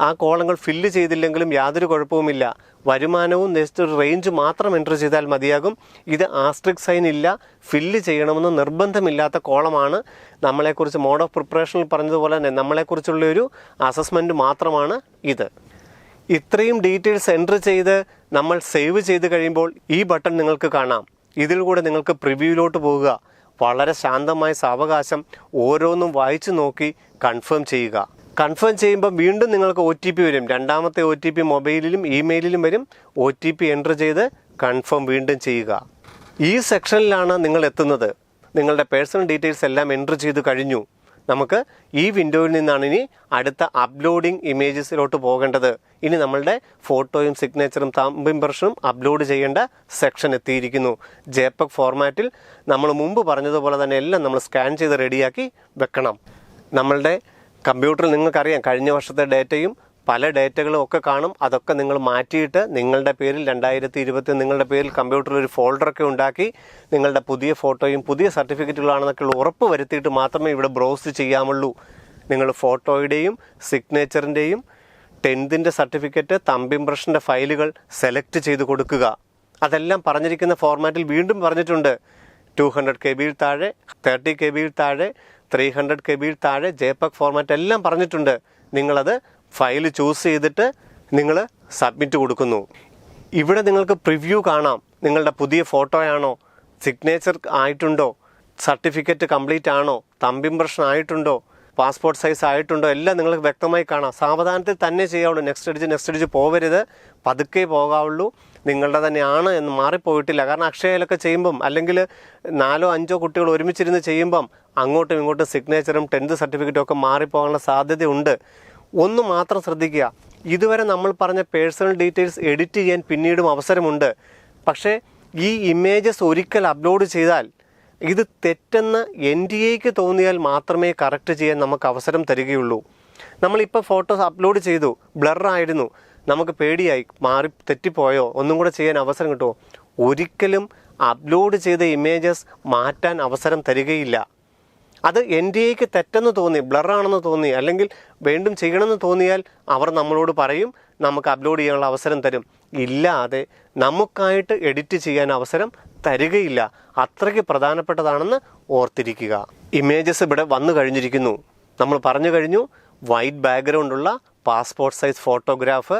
[SPEAKER 1] ആ കോളങ്ങൾ ഫില്ല് ചെയ്തില്ലെങ്കിലും യാതൊരു കുഴപ്പവുമില്ല. വരുമാനവും നെക്സ്റ്റ് ഒരു റേഞ്ച് മാത്രം എൻ്റർ ചെയ്താൽ മതിയാകും. ഇത് ആസ്ട്രിക് സൈൻ ഇല്ല, ഫില്ല് ചെയ്യണമെന്ന് നിർബന്ധമില്ലാത്ത കോളമാണ്. നമ്മളെക്കുറിച്ച് മോഡ് ഓഫ് പ്രിപ്പറേഷനിൽ പറഞ്ഞതുപോലെ തന്നെ നമ്മളെക്കുറിച്ചുള്ളൊരു അസസ്മെൻറ്റ് മാത്രമാണ് ഇത്. ഇത്രയും ഡീറ്റെയിൽസ് എൻ്റർ ചെയ്ത് നമ്മൾ സേവ് ചെയ്ത് കഴിയുമ്പോൾ ഈ ബട്ടൺ നിങ്ങൾക്ക് കാണാം. ഇതിൽ കൂടെ നിങ്ങൾക്ക് പ്രിവ്യൂവിലോട്ട് പോവുക. വളരെ ശാന്തമായ സാവകാശം ഓരോന്നും വായിച്ചു നോക്കി കൺഫേം ചെയ്യുക. കൺഫേം ചെയ്യുമ്പോൾ വീണ്ടും നിങ്ങൾക്ക് OTP വരും. രണ്ടാമത്തെ OTP മൊബൈലിലും ഇമെയിലിലും വരും. OTP എൻ്റർ ചെയ്ത് കൺഫേം വീണ്ടും ചെയ്യുക. ഈ സെക്ഷനിലാണ് നിങ്ങൾ എത്തുന്നത്. നിങ്ങളുടെ പേഴ്സണൽ ഡീറ്റെയിൽസ് എല്ലാം എൻ്റർ ചെയ്ത് കഴിഞ്ഞു. നമുക്ക് ഈ വിൻഡോയിൽ നിന്നാണ് ഇനി അടുത്ത അപ്ലോഡിംഗ് ഇമേജസിലോട്ട് പോകേണ്ടത്. ഇനി നമ്മളുടെ ഫോട്ടോയും സിഗ്നേച്ചറും തമ്പ് ഇംപ്രഷനും അപ്ലോഡ് ചെയ്യേണ്ട സെക്ഷൻ എത്തിയിരിക്കുന്നു. JPEG ഫോർമാറ്റിൽ നമ്മൾ മുമ്പ് പറഞ്ഞതുപോലെ തന്നെ എല്ലാം നമ്മൾ സ്കാൻ ചെയ്ത് റെഡിയാക്കി വെക്കണം. നമ്മളുടെ കമ്പ്യൂട്ടറിൽ നിങ്ങൾക്കറിയാം കഴിഞ്ഞ വർഷത്തെ ഡേറ്റയും പല ഡേറ്റകളും ഒക്കെ കാണും. അതൊക്കെ നിങ്ങൾ മാറ്റിയിട്ട് നിങ്ങളുടെ പേരിൽ 2020 നിങ്ങളുടെ പേരിൽ കമ്പ്യൂട്ടറിൽ ഒരു ഫോൾഡറൊക്കെ ഉണ്ടാക്കി നിങ്ങളുടെ പുതിയ ഫോട്ടോയും പുതിയ സർട്ടിഫിക്കറ്റുകളാണെന്നൊക്കെയുള്ള ഉറപ്പ് വരുത്തിയിട്ട് മാത്രമേ ഇവിടെ ബ്രൗസ് ചെയ്യാമുള്ളൂ. നിങ്ങൾ ഫോട്ടോയുടെയും സിഗ്നേച്ചറിൻ്റെയും 10th സർട്ടിഫിക്കറ്റ്, തമ്പ് ഇംപ്രഷൻ്റെ ഫയലുകൾ സെലക്ട് ചെയ്ത് കൊടുക്കുക. അതെല്ലാം പറഞ്ഞിരിക്കുന്ന ഫോർമാറ്റിൽ വീണ്ടും പറഞ്ഞിട്ടുണ്ട്. 200 KB താഴെ, 30 KB താഴെ, 300 KB താഴെ, JPEG ഫോർമാറ്റ് എല്ലാം പറഞ്ഞിട്ടുണ്ട്. നിങ്ങളത് ഫയൽ ചൂസ് ചെയ്തിട്ട് നിങ്ങൾ സബ്മിറ്റ് കൊടുക്കുന്നു. ഇവിടെ നിങ്ങൾക്ക് പ്രിവ്യൂ കാണാം. നിങ്ങളുടെ പുതിയ ഫോട്ടോയാണോ, സിഗ്നേച്ചർ ആയിട്ടുണ്ടോ, സർട്ടിഫിക്കറ്റ് കംപ്ലീറ്റ് ആണോ, തമ്പ് ഇംപ്രഷൻ ആയിട്ടുണ്ടോ, പാസ്പോർട്ട് സൈസ് ആയിട്ടുണ്ടോ, എല്ലാം നിങ്ങൾക്ക് വ്യക്തമായി കാണാം. സാവധാനത്തിൽ തന്നെ ചെയ്യാവുള്ളൂ. നെക്സ്റ്റ് അടിച്ച് പോവരുത്, പതുക്കെ പോകാവുള്ളൂ. നിങ്ങളുടെ തന്നെയാണ് എന്ന് മാറിപ്പോയിട്ടില്ല. കാരണം അക്ഷയയിലൊക്കെ ചെയ്യുമ്പം അല്ലെങ്കിൽ 4-5 കുട്ടികൾ ഒരുമിച്ചിരുന്ന് ചെയ്യുമ്പം അങ്ങോട്ടും ഇങ്ങോട്ടും സിഗ്നേച്ചറും 10th സർട്ടിഫിക്കറ്റും ഒക്കെ മാറിപ്പോകാനുള്ള സാധ്യതയുണ്ട്. ഒന്ന് മാത്രം ശ്രദ്ധിക്കുക, ഇതുവരെ നമ്മൾ പറഞ്ഞ പേഴ്സണൽ ഡീറ്റെയിൽസ് എഡിറ്റ് ചെയ്യാൻ പിന്നീടും അവസരമുണ്ട്. പക്ഷേ ഈ ഇമേജസ് ഒരിക്കൽ അപ്ലോഡ് ചെയ്താൽ ഇത് തെറ്റെന്ന് NTA തോന്നിയാൽ മാത്രമേ കറക്റ്റ് ചെയ്യാൻ നമുക്ക് അവസരം തരികയുള്ളൂ. നമ്മളിപ്പോൾ ഫോട്ടോസ് അപ്ലോഡ് ചെയ്തു, ബ്ലറായിരുന്നു, നമുക്ക് പേടിയായി, മാറി തെറ്റിപ്പോയോ, ഒന്നും കൂടെ ചെയ്യാൻ അവസരം കിട്ടുമോ? ഒരിക്കലും അപ്ലോഡ് ചെയ്ത ഇമേജസ് മാറ്റാൻ അവസരം തരികയില്ല. അത് NTA തെറ്റെന്ന് തോന്നി, ബ്ലറാണെന്ന് തോന്നി, അല്ലെങ്കിൽ വീണ്ടും ചെയ്യണമെന്ന് തോന്നിയാൽ അവർ നമ്മളോട് പറയും, നമുക്ക് അപ്ലോഡ് ചെയ്യാനുള്ള അവസരം തരും. ഇല്ലാതെ നമുക്കായിട്ട് എഡിറ്റ് ചെയ്യാൻ അവസരം തരികയില്ല. അത്രയ്ക്ക് പ്രധാനപ്പെട്ടതാണെന്ന് ഓർത്തിരിക്കുക. ഇമേജസ് ഇവിടെ വന്നു കഴിഞ്ഞിരിക്കുന്നു. നമ്മൾ പറഞ്ഞു കഴിഞ്ഞു, വൈറ്റ് ബാക്ക്ഗ്രൗണ്ടുള്ള passport size photograph,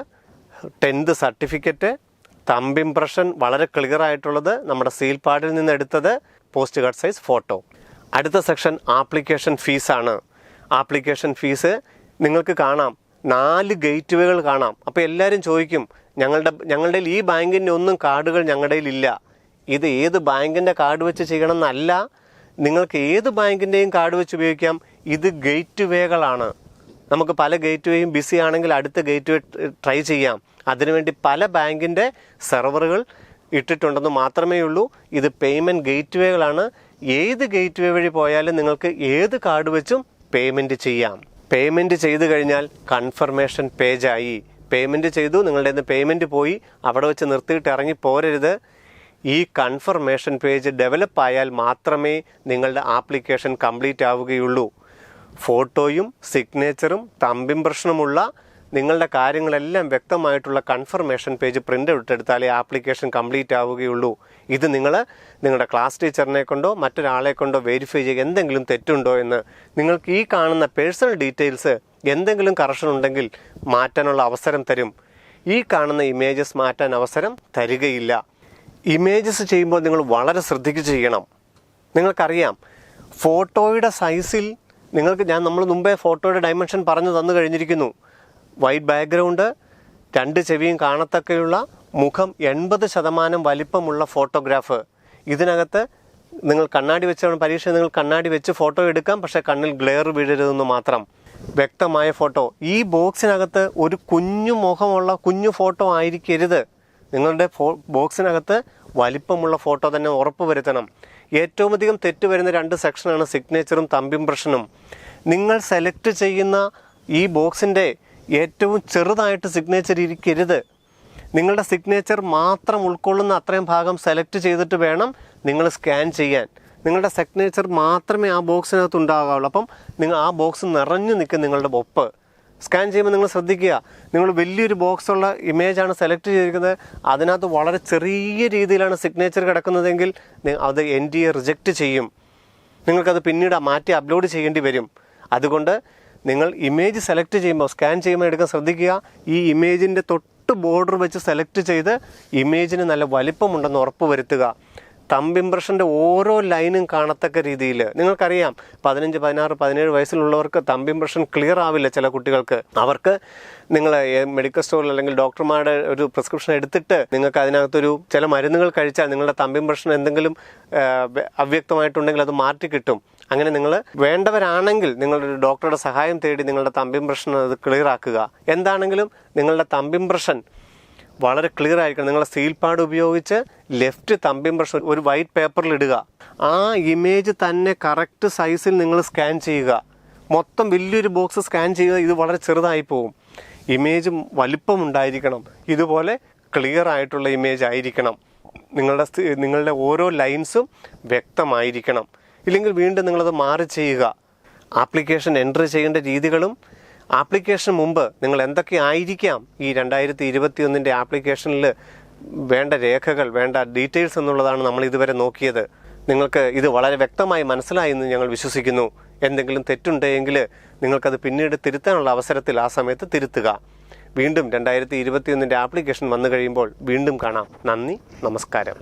[SPEAKER 1] 10th certificate, thumb impression വളരെ ക്ലിയർ ആയിട്ടുള്ളത്, നമ്മുടെ സീൽ പാഡിൽ നിന്ന് എടുത്തത്, പോസ്റ്റ് കാർഡ് സൈസ് ഫോട്ടോ. അടുത്ത സെക്ഷൻ ആപ്ലിക്കേഷൻ ഫീസാണ്. ആപ്ലിക്കേഷൻ ഫീസ് നിങ്ങൾക്ക് കാണാം, 4 ഗേറ്റ്വേകൾ കാണാം. അപ്പോൾ എല്ലാവരും ചോദിക്കും, ഞങ്ങളുടെ ഈ ബാങ്കിൻ്റെ ഒന്നും കാർഡുകൾ ഞങ്ങളുടെ ഇല്ല. ഇത് ഏത് ബാങ്കിൻ്റെ കാർഡ് വെച്ച് ചെയ്യണമെന്നല്ല, നിങ്ങൾക്ക് ഏത് ബാങ്കിൻ്റെയും കാർഡ് വെച്ച് ഉപയോഗിക്കാം. ഇത് ഗേറ്റ്വേകളാണ്. നമുക്ക് പല ഗേറ്റ്വേയും ബിസി ആണെങ്കിൽ അടുത്ത ഗേറ്റ്വേ ട്രൈ ചെയ്യാം. അതിനുവേണ്ടി പല ബാങ്കിൻ്റെ സെർവറുകൾ ഇട്ടിട്ടുണ്ടെന്ന് മാത്രമേ ഉള്ളൂ. ഇത് പേയ്മെൻറ്റ് ഗേറ്റ്വേകളാണ്. ഏത് ഗേറ്റ്വേ വഴി പോയാലും നിങ്ങൾക്ക് ഏത് കാർഡ് വെച്ചും പേയ്മെൻറ്റ് ചെയ്യാം. പേയ്മെൻറ്റ് ചെയ്ത് കഴിഞ്ഞാൽ കൺഫർമേഷൻ പേജായി. പേയ്മെൻറ്റ് ചെയ്തു, നിങ്ങളുടെ നിന്ന് പേയ്മെൻറ്റ് പോയി, അവിടെ വെച്ച് നിർത്തിയിട്ട് ഇറങ്ങി പോരരുത്. ഈ കൺഫർമേഷൻ പേജ് ഡെവലപ്പ് ആയാൽ മാത്രമേ നിങ്ങളുടെ ആപ്ലിക്കേഷൻ കംപ്ലീറ്റ് ആവുകയുള്ളൂ. ഫോട്ടോയും സിഗ്നേച്ചറും തമ്പ് ഇംപ്രഷനുമുള്ള നിങ്ങളുടെ കാര്യങ്ങളെല്ലാം വ്യക്തമായിട്ടുള്ള കൺഫർമേഷൻ പേജ് പ്രിൻ്റ് എടുത്താലേ ആപ്ലിക്കേഷൻ കംപ്ലീറ്റ് ആവുകയുള്ളൂ. ഇത് നിങ്ങളുടെ ക്ലാസ് ടീച്ചറിനെ കൊണ്ടോ മറ്റൊരാളെ കൊണ്ടോ വെരിഫൈ ചെയ്യുക, എന്തെങ്കിലും തെറ്റുണ്ടോ എന്ന്. നിങ്ങൾക്ക് ഈ കാണുന്ന പേഴ്സണൽ ഡീറ്റെയിൽസ് എന്തെങ്കിലും കറക്ഷൻ ഉണ്ടെങ്കിൽ മാറ്റാനുള്ള അവസരം തരും. ഈ കാണുന്ന ഇമേജസ് മാറ്റാൻ അവസരം തരികയില്ല. ഇമേജസ് ചെയ്യുമ്പോൾ നിങ്ങൾ വളരെ ശ്രദ്ധിച്ച് ചെയ്യണം. നിങ്ങൾക്കറിയാം, ഫോട്ടോയുടെ സൈസിൽ നമ്മൾ മുമ്പേ ഫോട്ടോയുടെ ഡയമെൻഷൻ പറഞ്ഞു തന്നു കഴിഞ്ഞിരിക്കുന്നു. വൈറ്റ് ബാക്ക്ഗ്രൗണ്ട്, 2 ചെവിയും കാണത്തക്കെയുള്ള മുഖം, 80% വലിപ്പമുള്ള ഫോട്ടോഗ്രാഫ്. ഇതിനകത്ത് നിങ്ങൾ കണ്ണാടി വെച്ചാണ് പരീക്ഷ, നിങ്ങൾ കണ്ണാടി വെച്ച് ഫോട്ടോ എടുക്കാം, പക്ഷേ കണ്ണിൽ ഗ്ലെയർ വീഴരുതെന്ന് മാത്രം. വ്യക്തമായ ഫോട്ടോ. ഈ ബോക്സിനകത്ത് ഒരു കുഞ്ഞു മുഖമുള്ള കുഞ്ഞു ഫോട്ടോ ആയിരിക്കരുത്. നിങ്ങളുടെ ബോക്സിനകത്ത് വലിപ്പമുള്ള ഫോട്ടോ തന്നെ ഉറപ്പ് വരുത്തണം. ഏറ്റവും അധികം തെറ്റ് വരുന്ന 2 സെക്ഷനാണ് സിഗ്നേച്ചറും തമ്പ് ഇംപ്രഷനും. നിങ്ങൾ സെലക്ട് ചെയ്യുന്ന ഈ ബോക്സിൻ്റെ ഏറ്റവും ചെറുതായിട്ട് സിഗ്നേച്ചർ ഇരിക്കരുത്. നിങ്ങളുടെ സിഗ്നേച്ചർ മാത്രം ഉൾക്കൊള്ളുന്ന അത്രയും ഭാഗം സെലക്ട് ചെയ്തിട്ട് വേണം നിങ്ങൾ സ്കാൻ ചെയ്യാൻ. നിങ്ങളുടെ സിഗ്നേച്ചർ മാത്രമേ ആ ബോക്സിനകത്ത് ഉണ്ടാകാവുള്ളൂ. അപ്പം നിങ്ങൾ ആ ബോക്സ് നിറഞ്ഞു നിൽക്കും നിങ്ങളുടെ ഒപ്പ്. സ്കാൻ ചെയ്യുമ്പോൾ നിങ്ങൾ ശ്രദ്ധിക്കുക, നിങ്ങൾ വലിയൊരു ബോക്സുള്ള ഇമേജാണ് സെലക്ട് ചെയ്തിരിക്കുന്നത്, അതിനകത്ത് വളരെ ചെറിയ രീതിയിലാണ് സിഗ്നേച്ചർ കിടക്കുന്നതെങ്കിൽ അത് NTA റിജക്റ്റ് ചെയ്യും. നിങ്ങൾക്കത് പിന്നീട് മാറ്റി അപ്ലോഡ് ചെയ്യേണ്ടി വരും. അതുകൊണ്ട് നിങ്ങൾ ഇമേജ് സെലക്ട് ചെയ്യുമ്പോൾ, സ്കാൻ ചെയ്യുമ്പോൾ എടുക്കാൻ ശ്രദ്ധിക്കുക. ഈ ഇമേജിൻ്റെ തൊട്ട് ബോർഡർ വെച്ച് സെലക്ട് ചെയ്ത് ഇമേജിന് നല്ല വലിപ്പമുണ്ടെന്ന് ഉറപ്പ് വരുത്തുക. തമ്പ് ഇംപ്രഷൻ്റെ ഓരോ ലൈനും കാണത്തക്ക രീതിയിൽ. നിങ്ങൾക്കറിയാം 15, 16, 17 വയസ്സിലുള്ളവർക്ക് തമ്പ് ഇംപ്രഷൻ ക്ലിയർ ആവില്ല. ചില കുട്ടികൾക്ക് അവർക്ക് നിങ്ങൾ മെഡിക്കൽ സ്റ്റോറിൽ അല്ലെങ്കിൽ ഡോക്ടർമാരുടെ ഒരു പ്രിസ്ക്രിപ്ഷൻ എടുത്തിട്ട് നിങ്ങൾക്ക് അതിനകത്തൊരു ചില മരുന്നുകൾ കഴിച്ചാൽ നിങ്ങളുടെ തമ്പ് ഇംപ്രഷൻ എന്തെങ്കിലും അവ്യക്തമായിട്ടുണ്ടെങ്കിൽ അത് മാറ്റി കിട്ടും. അങ്ങനെ നിങ്ങൾ വേണ്ടവരാണെങ്കിൽ നിങ്ങളൊരു ഡോക്ടറുടെ സഹായം തേടി നിങ്ങളുടെ തമ്പ് ഇംപ്രഷൻ അത് ക്ലിയർ ആക്കുക. എന്താണെങ്കിലും നിങ്ങളുടെ തമ്പ് ഇംപ്രഷൻ വളരെ ക്ലിയർ ആയിരിക്കണം. നിങ്ങളുടെ സീൽ പാഡ് ഉപയോഗിച്ച് ലെഫ്റ്റ് തമ്പ് ഇംപ്രഷൻ ഒരു വൈറ്റ് പേപ്പറിൽ ഇടുക. ആ ഇമേജ് തന്നെ കറക്റ്റ് സൈസിൽ നിങ്ങൾ സ്കാൻ ചെയ്യുക. മൊത്തം വലിയൊരു ബോക്സ് സ്കാൻ ചെയ്യുക, ഇത് വളരെ ചെറുതായി പോകും. ഇമേജ് വലിപ്പമുണ്ടായിരിക്കണം. ഇതുപോലെ ക്ലിയർ ആയിട്ടുള്ള ഇമേജ് ആയിരിക്കണം. നിങ്ങളുടെ ഓരോ ലൈൻസും വ്യക്തമായിരിക്കണം. ഇല്ലെങ്കിൽ വീണ്ടും നിങ്ങളത് മാറി ചെയ്യുക. ആപ്ലിക്കേഷൻ എൻട്രി ചെയ്യേണ്ട രീതികളും ആപ്ലിക്കേഷൻ മുമ്പ് നിങ്ങൾ എന്തൊക്കെ ആയിരിക്കാം ഈ 2021 ആപ്ലിക്കേഷനിൽ വേണ്ട രേഖകൾ, വേണ്ട ഡീറ്റെയിൽസ് എന്നുള്ളതാണ് നമ്മൾ ഇതുവരെ നോക്കിയത്. നിങ്ങൾക്ക് ഇത് വളരെ വ്യക്തമായി മനസ്സിലായി എന്ന് ഞങ്ങൾ വിശ്വസിക്കുന്നു. എന്തെങ്കിലും തെറ്റുണ്ടെങ്കിൽ നിങ്ങൾക്കത് പിന്നീട് തിരുത്താനുള്ള അവസരത്തിൽ ആ സമയത്ത് തിരുത്തുക. വീണ്ടും 2021 ആപ്ലിക്കേഷൻ വന്നു കഴിയുമ്പോൾ വീണ്ടും കാണാം. നന്ദി, നമസ്കാരം.